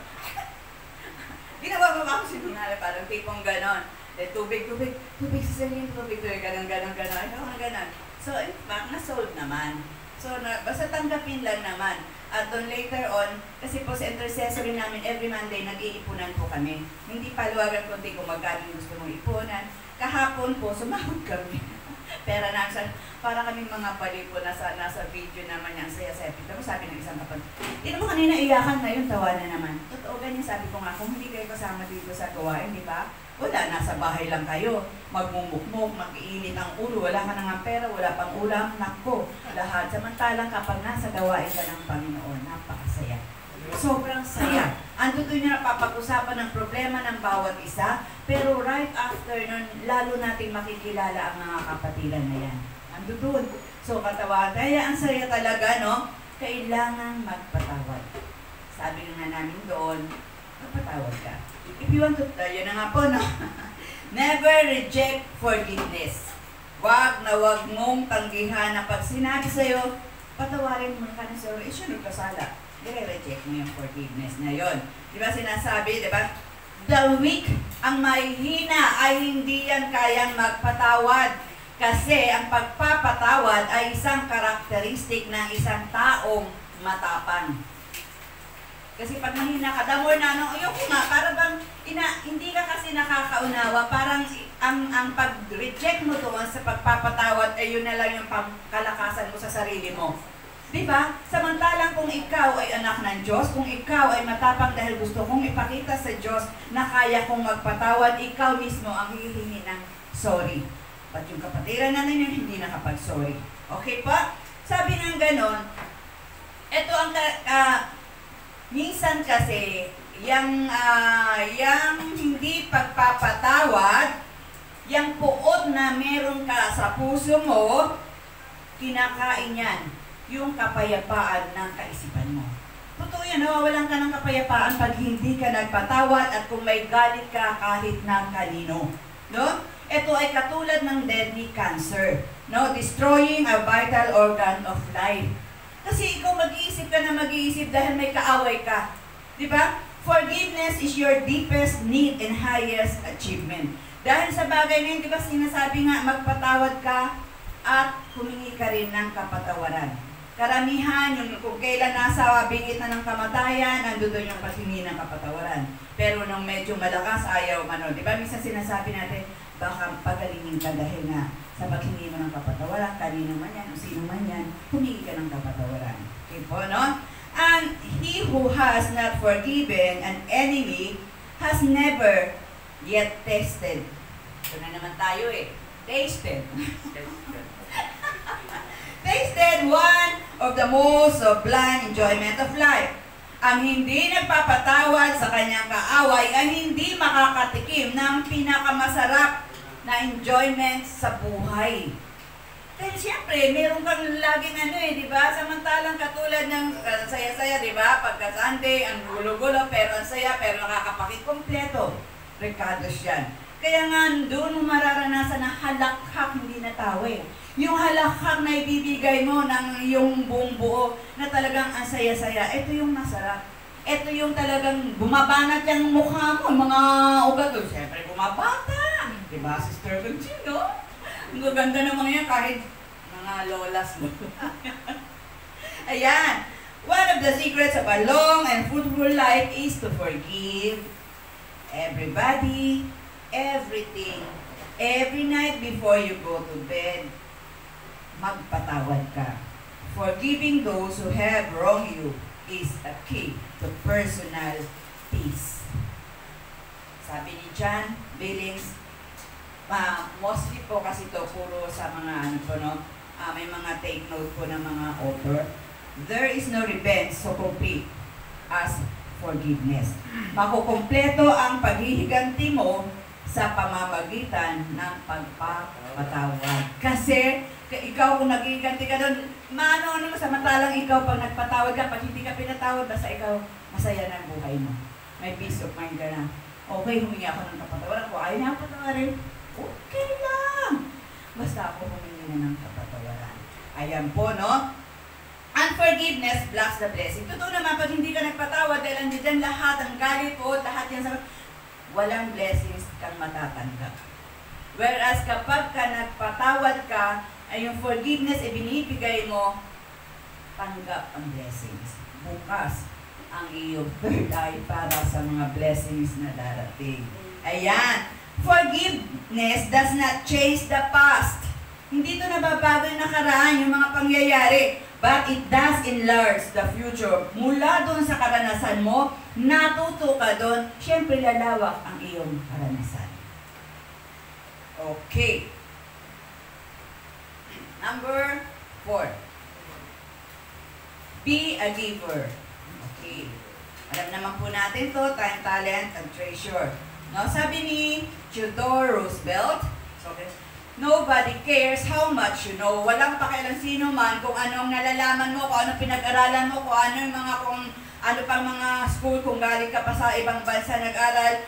Ginawa mo ako sinunala, parang tipong gano'n. Then tubig sa saling, tubig, gano'n. Ikaw na gano'n. So in fact, na-solve naman. So basta tanggapin lang naman. At doon later on, kasi po sa intercessory namin, every Monday, nag-iipunan po kami. Hindi paluwagan kundi kung magkano yung gusto mong ipunan. Kahapon po, sumahod kami. Pera na, para kaming mga bali po nasa video naman yung saya-saya. Sabi ng isang kapatid, hindi mo kanina iyakan na yun, tawa na naman. Totoo ganyan, sabi ko nga, kung hindi kayo kasama dito sa gawain, di ba? Wala, nasa bahay lang kayo. Magmumukmuk, mag-iinit ang ulo, wala ka na nga pera, wala pang ulam, nakko, lahat. Samantalang kapag nasa gawain ka ng Panginoon, napakasaya. Sobrang saya. Ando doon yung napapag-usapan ng problema ng bawat isa, pero right after nun, lalo nating makikilala ang mga kapatiran na yan. Ando doon. So, katawa. Kaya ang saya talaga, no? Kailangan magpatawad. Sabi nga namin doon, magpatawad ka. If you want to, yun na nga po, no? Never reject forgiveness. Wag na wag mong tanggihan na pag sinabi sa'yo, patawarin mo ka na sa'yo, isunod ka sala. I-reject mo yung forgiveness na yun. Di ba sinasabi, di ba? The weak, ang mahihina ay hindi yan kayang magpatawad. Kasi ang pagpapatawad ay isang karakteristik ng isang taong matapang. Kasi pag mahina ka, the more na, yung nga, para bang, hindi ka kasi nakakaunawa, parang ang pag-reject mo doon sa pagpapatawad ay yun na lang yung kalakasan mo sa sarili mo. Diba? Samantalang kung ikaw ay anak ng Diyos, kung ikaw ay matapang dahil gusto kong ipakita sa Diyos na kaya kong magpatawad, ikaw mismo ang hihingi ng sorry. At yung kapatiran na ninyo, hindi nakapag-sorry. Okay pa? Sabi ng ganon, ito ang, minsan kasi, yung hindi pagpapatawad, yung puot na meron ka sa puso mo, kinakain yan. Yung kapayapaan ng kaisipan mo. Totoo yan, nawawalan ka ng kapayapaan pag hindi ka nagpatawad at kung may galit ka kahit na kanino. No? Ito ay katulad ng deadly cancer. No? Destroying a vital organ of life. Kasi ikaw mag-iisip ka na mag-iisip dahil may kaaway ka. Di ba? Forgiveness is your deepest need and highest achievement. Dahil sa bagay na yun, di ba sinasabi nga, magpatawad ka at humingi ka rin ng kapatawaran. Karamihan, yung kung kailan nasa bingit na ng kamatayan, nandun doon yung paghingi ng kapatawaran. Pero nung medyo malakas, ayaw mano. Di ba, minsan sinasabi natin, baka pagalingin ka dahil nga sa paghingi mo ng kapatawaran, kanino man yan, o sino man yan, humingi ka ng kapatawaran. Okay po, no? And he who has not forgiven an enemy has never yet tasted. Ito na naman tayo eh. Tasted. Tasted one of the most sublime enjoyment of life. Ang hindi nagpapatawad sa kanyang kaaway ay hindi makakatikim ng pinakamasarap na enjoyment sa buhay. Dahil siyempre, meron kang laging di ba? Samantalang katulad ng saya-saya, di ba? Pagka Sunday, ang gulo-gulo, pero ang saya, pero nakakapakit kompleto. Ricardo's yan. Kaya nga, doon mo mararanasan na halakhak hindi natawi. Yung halakhak na ibibigay mo ng iyong buong buo na talagang ang saya-saya, ito yung masarap. Ito yung talagang bumabanat yung mukha mo, mga ugat doon. Siyempre, bumabata. Diba, Sister Conching, no? Ang ganda ng mga yan, kahit mga lolas mo. Ayan. One of the secrets of a long and fruitful life is to forgive everybody, everything. Every night before you go to bed, magpatawad ka. Forgiving those who have wronged you is a key to personal peace. Sabi ni John Billings, mostly po kasi to puro sa mga may mga take note po ng mga author. There is no revenge so complete as forgiveness. Makukumpleto ang paghihiganti mo sa pamamagitan ng pagpapatawad. Kasi ikaw kung naghihiganti ka doon, samantalang ikaw pag nagpatawad ka, pag hindi ka pinatawad, basta ikaw masaya na ang buhay mo. May peace of mind ka na. Okay, humingi ako ng kapatawaran ko. Ayaw na patawarin. Okay lang. Basta ako humingi na ng kapatawaran. Ayan po, no? Unforgiveness blocks the blessing. Totoo naman, pag hindi ka nagpatawad, dahil nandiyan lahat, ang galit po, lahat yan sa... Walang blessings kang matatanggap. Whereas kapag ka nagpatawad ka, ay yung forgiveness ibinibigay mo, tanggap ang blessings. Bukas ang iyong third eye para sa mga blessings na darating. Ayan. Forgiveness does not change the past. Hindi ito nababago yung nakaraan, yung mga pangyayari. But it does enlarge the future. Mula doon sa karanasan mo, natuto ka doon, syempre lalawak ang iyong karanasan. Okay. Number 4. Be a giver. Okay. Alam naman po natin to, time, talent, and treasure. No, sabi ni Theodore Roosevelt, okay, nobody cares how much you know. Walang pakialam sino man kung anong nalalaman mo, kung anong pinag-aralan mo, kung ano pang mga school, kung galing ka pa sa ibang bansa nag-aral,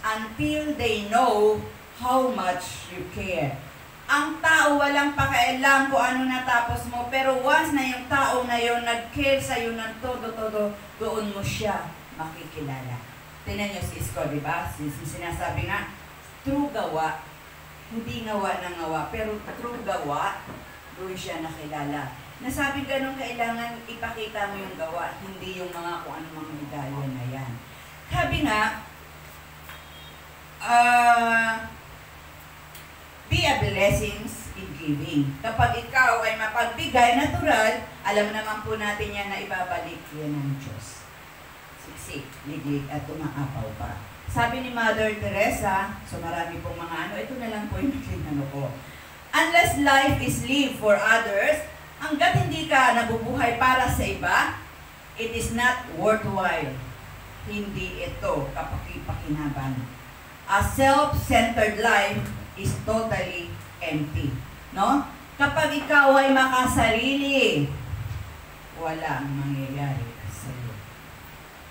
until they know how much you care. Ang tao walang pakialam kung ano natapos mo, pero once na yung tao na yun nag-care sa'yo ng todo-todo, doon mo siya makikilala. Tingnan niyo si Isko, di ba? Sinasabi nga, true gawa, hindi ngawa ng ngawa, pero true gawa, doon siya nakilala. Nasabi ganun, kailangan ipakita mo yung gawa, hindi yung mga kung anong mga medalya na yan. Sabi nga, be a blessings in giving. Kapag ikaw ay mapagbigay, natural, alam naman po natin yan na ibabalik yan ng Diyos. Siksik, liglig, at umaapaw pa. Sabi ni Mother Teresa, so marami pong mga ito na lang po yung naging ko. Unless life is lived for others, hanggat hindi ka nabubuhay para sa iba, it is not worthwhile. Hindi ito kapaki-pakinaban. A self-centered life is totally empty. No? Kapag ikaw ay makasarili, wala ang mangyayari sa iyo.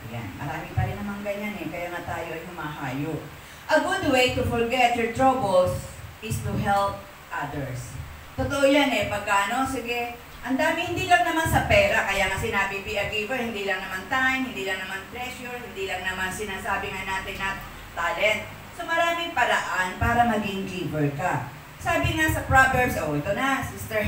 Yan. Marami pa rin naman ganyan kaya nga tayo ay humahayo. A good way to forget your troubles is to help others. Totoo yan pagkano, sige, ang dami, hindi lang naman sa pera, kaya nga sinabi be a giver, hindi lang naman time, hindi lang naman treasure, hindi lang naman sinasabi nga natin na talent. So maraming paraan para maging giver ka. Sabi nga sa Proverbs, ito na, sister.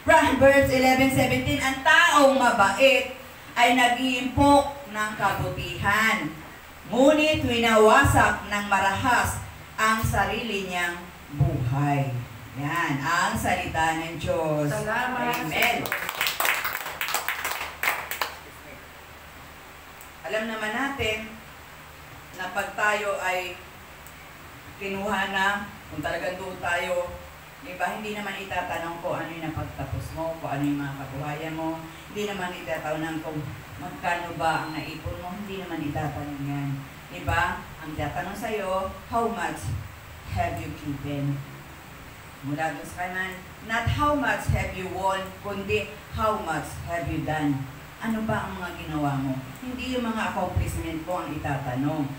Proverbs 11:17, ang taong mabait ay nag-iimpok ng kabutihan. Ngunit winawasak ng marahas ang sarili niyang buhay. Yan, ang salita ng Diyos. Salamat. Amen. Alam naman natin na pag tayo ay kinuha na, kung talagang doon tayo Diba? Hindi naman itatanong kung ano yung napagtapos mo, kung ano yung mga kabuhayan mo. Hindi naman itatanong kung magkano ba ang naipon mo. Hindi naman itatanong yan. Diba? Ang tatanong sa'yo, how much have you given? Mula doon sa kanan, not how much have you won, kundi how much have you done? Ano ba ang mga ginawa mo? Hindi yung mga accomplishment mo ang itatanong.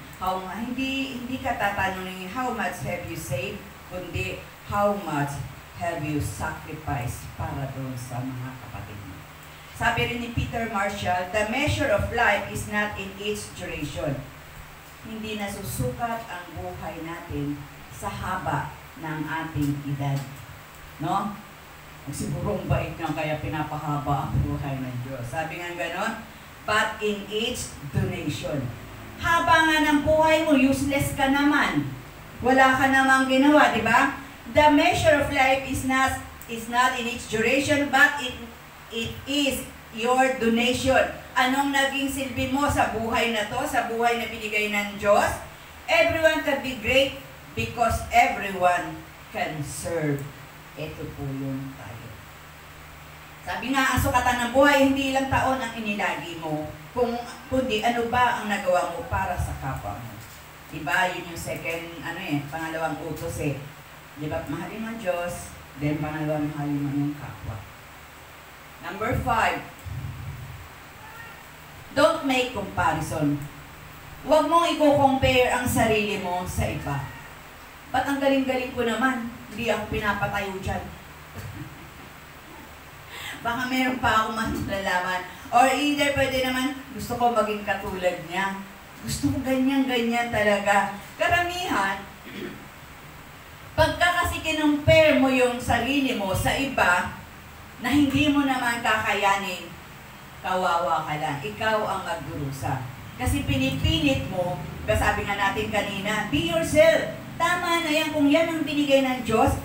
Hindi ka tatanungin how much have you saved, kundi how much have you sacrificed para doon sa mga kapatid mo. Sabi rin ni Peter Marshall, the measure of life is not in its duration. Hindi nasusukat ang buhay natin sa haba ng ating edad. No? Siguro ang bait nga kaya pinapahaba ang buhay ng Diyos. Sabi nga ganon, but in its donation. Haba nga ng buhay mo, useless ka naman. Wala ka namang ginawa, di ba? The measure of life is not in its duration, but it is your donation. Anong naging silbi mo sa buhay na to, sa buhay na binigay ng Diyos? Everyone can be great because everyone can serve. Ito po yun tayo. Sabi nga, ang sukatan ng buhay, hindi ilang taon ang inilagi mo, kundi ano ba ang nagawa mo para sa kapwa mo. Diba? Yun yung pangalawang utos eh. Diba? Mahalin mo ang Diyos, then pangalawang mahalin mo yung kapwa. Number 5, don't make comparison. Huwag mong i-compare ang sarili mo sa iba. Ba't ang galing-galing ko naman? Hindi ako pinapatayo dyan. Baka meron pa ako malalaman. Or either pwede naman, gusto ko maging katulad niya. Gusto ko ganyan-ganyan talaga. Karamihan, pagka kasi kinumpare mo yung sarili mo sa iba, na hindi mo naman kakayanin, kawawa ka lang. Ikaw ang magdurusa. Kasi pinipilit mo, sabi nga natin kanina, be yourself. Tama na yan. Kung yan ang binigay ng Diyos,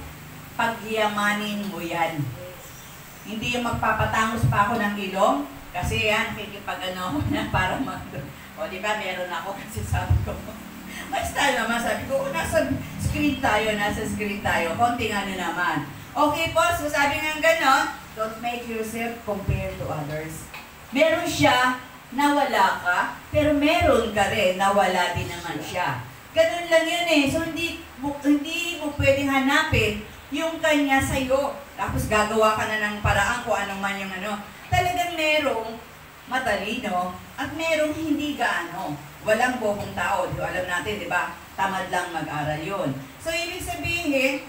pagyamanin mo yan. Hindi yung magpapatangos pa ako ng ilong, kasi yan, kikipag-ano ako na para o diba, meron ako kasi sabi ko, may style naman, sabi ko, nasa screen tayo, konting ano naman. Okay po, so sabi nga gano'n, don't make yourself compare to others. Meron siya na wala ka, pero meron ka rin na wala din naman siya. Ganun lang yun eh. So, hindi mo pwedeng hanapin yung kanya sa'yo. Tapos gagawa ka na ng paraan kung anong man yung ano. Talagang merong matalino at merong hindi gaano. Walang bobong tao. Alam natin, di ba? Tamad lang mag-aral yun. So, ibig sabihin,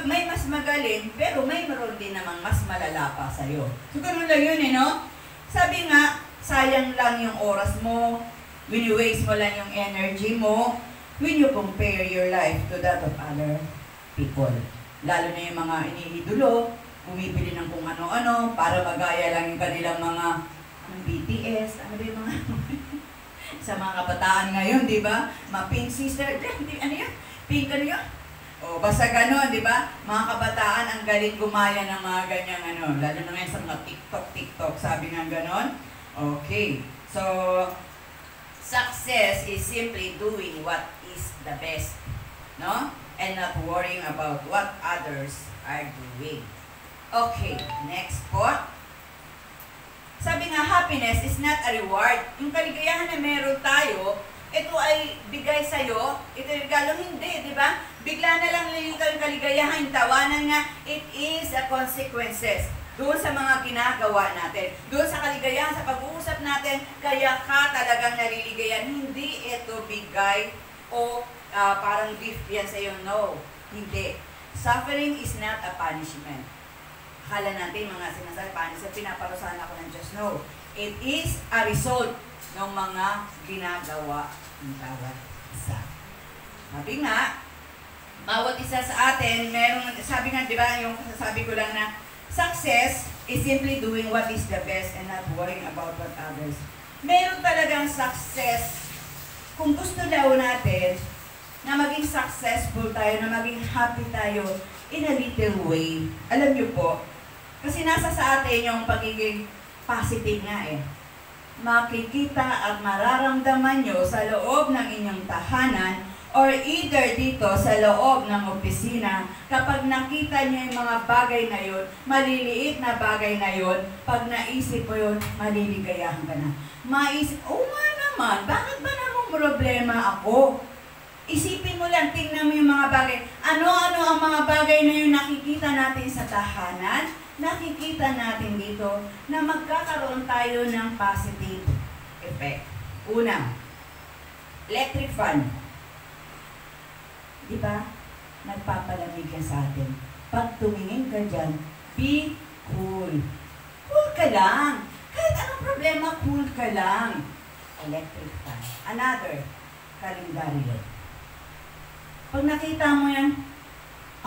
may mas magaling, pero may meron din namang mas malala pa sa'yo. So, ganun lang yun eh, no? Sabi nga, sayang lang yung oras mo, wini-waste mo lang yung energy mo when you compare your life to that of other people. Lalo na yung mga iniidolo, bumibili ng kung ano-ano para magaya lang yung kanilang mga BTS, ano ba yung mga sa mga kabataan ngayon, di ba? Mga Pink Sister, ano yun? Pink ano yun? O, basta gano'n, di ba? Mga kabataan ang galing gumaya ng mga ganyang ano, lalo na ngayon sa mga TikTok, sabi nga gano'n. Okay, so, success is simply doing what is the best, no? And not worrying about what others are doing. Okay, next po. Sabi nga, happiness is not a reward. Yung kaligayahan na meron tayo, ito ay bigay sa'yo, ito regalo, hindi, di ba? Bigla na lang lilitaw yung kaligayahan, tawanan nga, it is a consequences. Doon sa mga ginagawa natin, doon sa kaligayahan, sa pag-uusap natin, kaya ka talagang nariligayan. Hindi ito bigay o parang gift yan sa'yo. No, hindi. Suffering is not a punishment. Akala natin mga sinasabi, punishment, pinaparusahan ako ng Diyos. No, it is a result ng mga ginagawa ng bawat isa. Sabi nga, bawat isa sa atin, meron, sabi nga, di ba, yung sabi ko lang na, success is simply doing what is the best and not worrying about what others. Meron talagang success. Kung gusto daw natin na maging successful tayo, na maging happy tayo in a little way, alam niyo po, kasi nasa sa atin yung pagiging positive nga eh. Makikita at mararamdaman nyo sa loob ng inyong tahanan or either dito sa loob ng opisina, kapag nakita niyo yung mga bagay na yun, maliliit na bagay na yun, pag naisip mo yun, maliligayahan ka na. Maisip, oh nga naman, bakit ba namang problema ako? Isipin mo lang, tingnan mo yung mga bagay. Ano-ano ang mga bagay na yung nakikita natin sa tahanan? Nakikita natin dito na magkakaroon tayo ng positive effect. Una, electric fan. Diba? Nagpapalamig yan sa atin. Pag tumingin ka dyan, be cool. Cool ka lang. Kahit anong problema, cool ka lang. Electric fan. Another, kalendaryo. Pag nakita mo yan,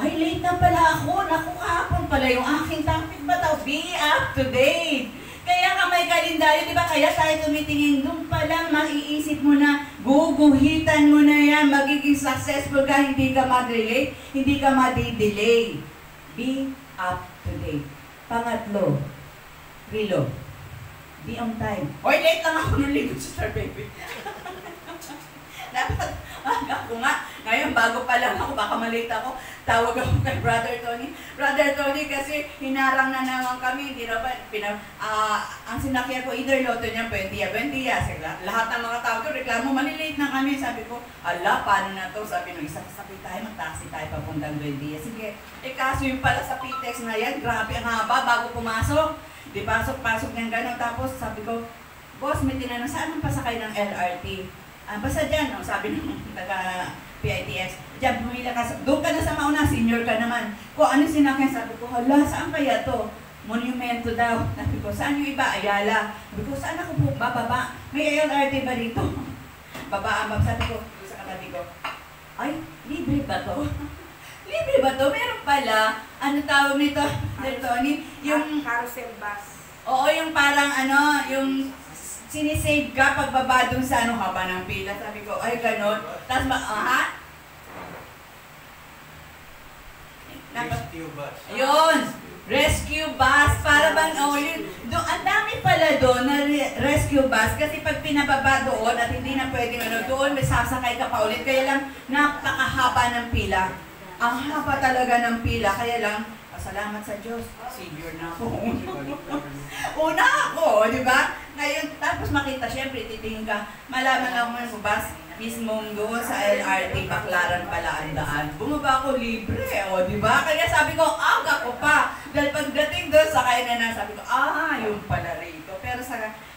ay, late na pala ako. Naku, kahapon pala yung aking topic ba daw? Be up to date. Kaya ka may kalendaryo, di ba? Kaya tayo tumitingin, doon pa lang maiisip mo na, guguhitan mo na yan, magiging successful ka, hindi ka mag-relate, hindi ka madi-delay. Be up to date. Pangatlo, relo. Be on time. Oy, late lang ako nung linggo sa Star Baby. Dapat, ako nga, ngayon bago pa lang ako, baka malate ako, tawag ako kay Brother Tony. Brother Tony, kasi hinarang na naman kami, hindi na ba, ang sinakya ko, either loto niya, 20 lahat ng mga tao ko, reklamo, malilate na kami. Sabi ko, ala, paano na to? Sabi nung isa, sabi tayo, mag-taxi tayo papuntang 20. Sige, kaso yung pala sa PTEX na yan, grabe ang haba bago pumasok. Di pasok ng gano'n, tapos sabi ko, boss, may tinanong, saan ang pasakay ng LRT? Basta dyan, no? Sabi ng taga-PITX, dyan, pumila ka, doon ka na sa mauna, senior ka naman. Kung ano sinakyan, sabi ko, hala, saan kaya to? Monumento daw. Sabi ko, saan yung iba? Ayala. Sabi ko, saan ako po? Bababa. May LRT ba dito? Babaan. Sabi ko, sa katabi ko, ay, libre ba to? Libre ba to? Meron pala, ano tawag nito, Tony? Yung carousel bus. Oo, yung parang ano, yung sinisave ka pagbaba dun sa ano, haba ng pila. Sabi ko, ay ganon. Tapos Rescue bus. Yun! Rescue bus. Para bang, yun. Ang dami pala doon na rescue bus. Kasi pag pinababa doon at hindi na pwedeng doon, may sasakay ka pa ulit. Kaya lang, napakahaba ng pila. Ang haba talaga ng pila. Kaya lang, salamat sa Diyos. Senior na ako. Una ako, di ba? Ngayon, tapos makita, syempre, titingin ka, malaman lang mo yung bus, mismong doon sa LRT, Baclaran pala ang daan. Bumaba ako libre, di ba? Kaya sabi ko, aga ko pa. Dahil pagdating doon, sakay na sabi ko, yun pala rito. Pero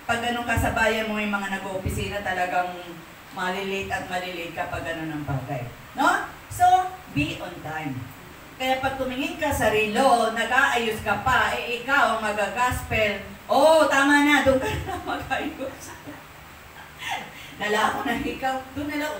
pag ganun kasabayan mo yung mga nag-opisina, talagang malilate at malilate kapag ganun ang bagay. No? So, be on time. Kaya pag tumingin ka sa relo, nag-aayos ka pa, ikaw ang mag-gospel. Tama na, doon ka na mag-ayos. Dala ako na ikaw, doon na lang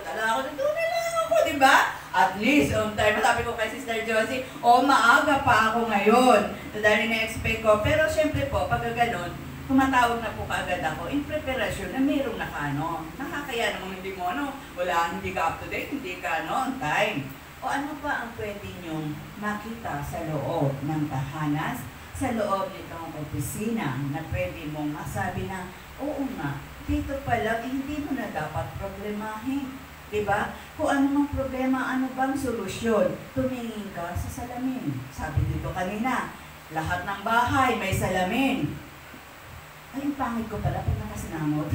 ako, di ba? At least on time. Sabi ko kay Sister Josie, maaga pa ako ngayon. Dahil na-expect ko. Pero syempre po, pag gano'n, tumatawag na po kaagad ako in preparasyon na mayroong nakakaya namang hindi mo, hindi ka up to date, hindi ka, on time. O ano pa ang pwede nyong makita sa loob ng tahanan, sa loob nitong opisina na pwede mong masabi na, oo nga, dito pa lang, hindi mo na dapat problemahin. Diba? Kung ano mang problema, ano bang solusyon? Tumingin ka sa salamin. Sabi dito kanina, lahat ng bahay may salamin. Ay, yung pangit ko pala pag nakasinamot.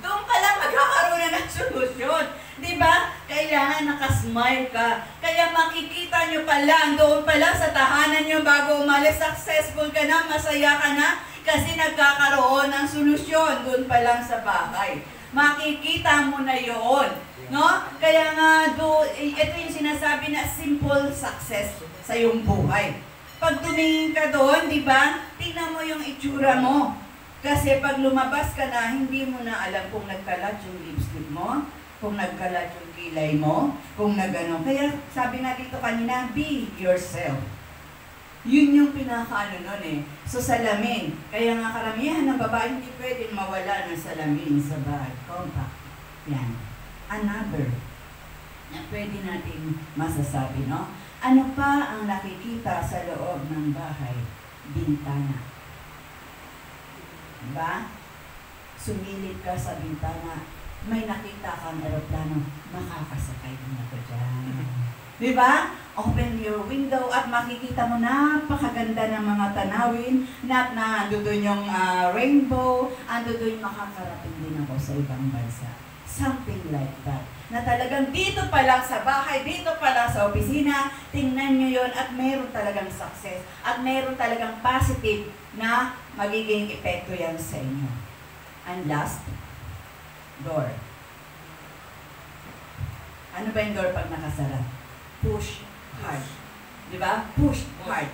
Doon pa lang magkakaroon na ng solusyon. Diba? Kailangan nakasmile ka. Kaya makikita nyo pa lang, doon pa lang sa tahanan nyo bago umalis, successful ka na, masaya ka na, kasi nagkakaroon ng solusyon doon pa lang sa bahay. Makikita mo na yun. No? Kaya nga, ito yung sinasabi na simple success sa iyong buhay. Pag tumingin ka doon, diba? Tingnan mo yung itsura mo. Kasi pag lumabas ka na, hindi mo na alam kung nagkalat yung lipstick mo, kung nagkalat yung kilay mo, kung nagano. Kaya sabi nga dito kanina, be yourself. Yun yung pinakaano nun So salamin. Kaya nga karamihan ng babae hindi pwedeng mawala ng salamin sa bahay. Compact. Yan. Another na pwede natin masasabi, no? Ano pa ang nakikita sa loob ng bahay? Bintana. Diba? Sumilip ka sa bintana, may nakita kang aeroplano, makakasakay din ako dyan. Di ba? Open your window at makikita mo napakaganda ng mga tanawin na nandoon yung rainbow, andoon makakarating din ako sa ibang bansa. Something like that. Na talagang dito pa lang sa bahay, dito pa lang sa opisina, tingnan nyo yon at meron talagang success at meron talagang positive na magiging epekto yan sa inyo. And last, door. Ano ba yung door pag nakasara? Push hard. Di ba? Push hard.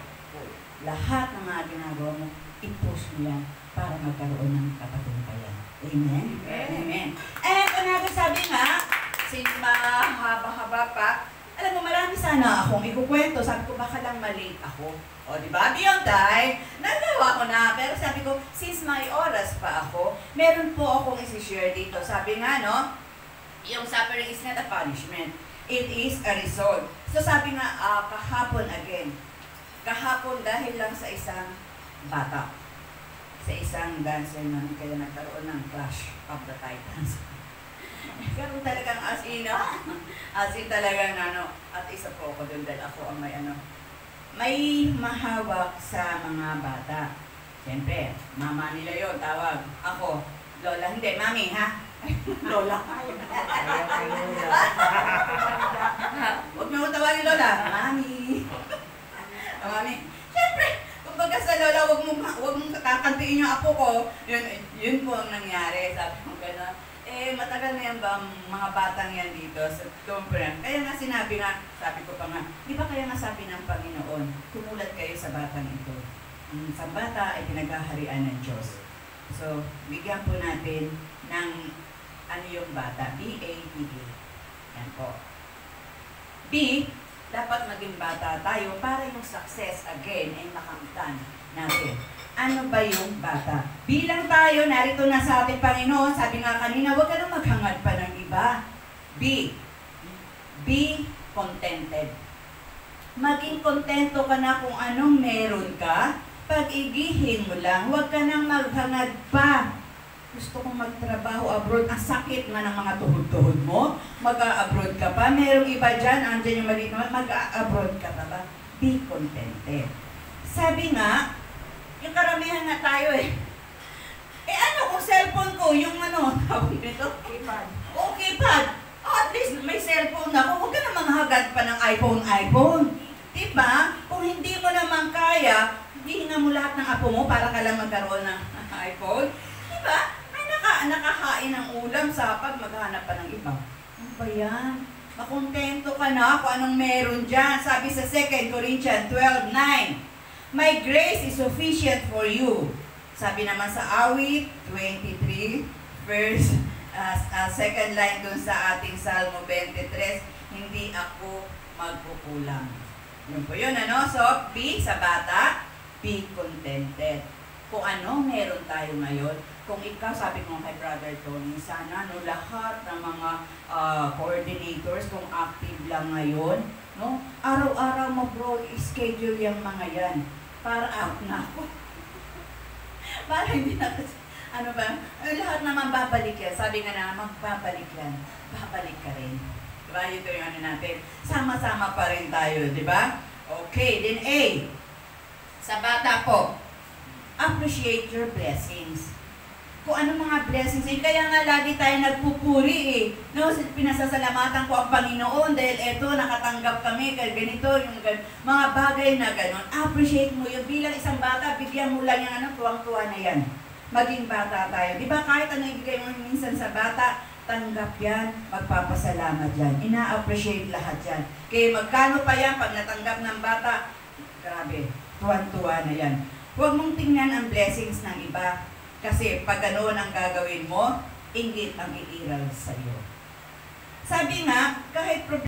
Lahat ng mga ginagawa mo, i-push mo yan para magkaroon ng katagumpayan. Amen? Amen. And kung sabi nga, since mahaba-haba pa, alam mo, marami sana akong ikukwento. Sabi ko, baka lang malate ako. O, di ba? Beyond time, nagawa ko na. Pero sabi ko, since may oras pa ako, meron po akong isi-share dito. Sabi nga, no, yung suffering is not a punishment. It is a result. So sabi nga, kahapon again. Kahapon dahil lang sa isang bata. Sa isang dancer na kaya nagkaroon ng Clash of the Titans. Karoon talagang as in talagang at isa po ako doon dahil ako ang may mahawak sa mga bata. Siyempre, mama nila yon tawag. Ako, lola, hindi, mami ha? Lola. Huwag mo tawagin lola. Mami. Mami. Siyempre, kumbaga sa lola, huwag mong kakantiin yung apo ko. Yun po ang nangyari. Sabi ko gano'n. Matagal na yan ba ang mga batang yan dito sa conference? Kaya nga sinabi nga, sabi ko pa nga, di ba kaya nga sabi ng Panginoon, kumulat kayo sa batang ito. Sa bata ay pinaghaharian ng Diyos. So, bigyan po natin ng ano yung bata? B-A-T-A. Yan po. B, dapat maging bata tayo para yung success again ay makamtan natin. Ano ba yung bata? Bilang tayo, narito na sa ating Panginoon, sabi nga kanina, huwag ka nang maghangad pa ng iba. B, be contented. Maging kontento ka na kung anong meron ka, pag-igihin mo lang, huwag ka nang maghangad pa. Gusto kong magtrabaho abroad, ang sakit nga ng mga tuhod-tuhod mo, mag-abroad ka pa, merong iba dyan, andyan yung maliit naman, mag-abroad ka pa ba? Be contented. Sabi nga, yung karamihan na tayo ano kung cellphone ko, yung tawag nito? Keypad. O, keypad. At least may cellphone na ako, huwag ka namang hagad pa ng iPhone. Diba? Kung hindi mo naman kaya, hihinga mo lahat ng apo mo para ka lang magkaroon ng iPhone. Diba? Ay, nakahain ng ulam sa pag maghanap pa ng iba. Ano ba yan? Makontento ka na kung anong meron dyan. Sabi sa 2 Corinthians 12:9, my grace is sufficient for you. Sabi naman sa awit 23, second line dun sa ating Salmo 23, hindi ako magkukulang. Yun po yun, So, be sa bata, be contented. Kung ano meron tayo ngayon, kung ikaw, sabi ko kay Brother Tony, sana lahat ng mga coordinators, kung active lang ngayon, araw-araw mo bro, schedule yung mga yan. Para out na ako. Para hindi na kasi, lahat naman babalik yan. Sabi nga na, magbabalik yan. Babalik ka rin. Diba? Ito yung natin. Sama-sama pa rin tayo, diba? Okay, then A. Sa bata po, appreciate your blessings. Kung ano mga blessings, kaya nga lagi tayo nagpupuri pinasasalamatan ko ang Panginoon dahil eto, nakatanggap kami, ganito, yung mga bagay na ganon. Appreciate mo yun. Bilang isang bata, bigyan mo lang yung tuwang-tuwa na yan. Maging bata tayo. Di ba kahit ano ibigay mo minsan sa bata, tanggap yan, magpapasalamat yan. Ina-appreciate lahat yan. Kaya magkano pa yan pag natanggap ng bata, grabe, tuwan-tuwa na yan. Huwag mong tingnan ang blessings ng iba. Kasi pag ganoon ang gagawin mo, inggit ang iiral sa iyo. Sabi nga, kahit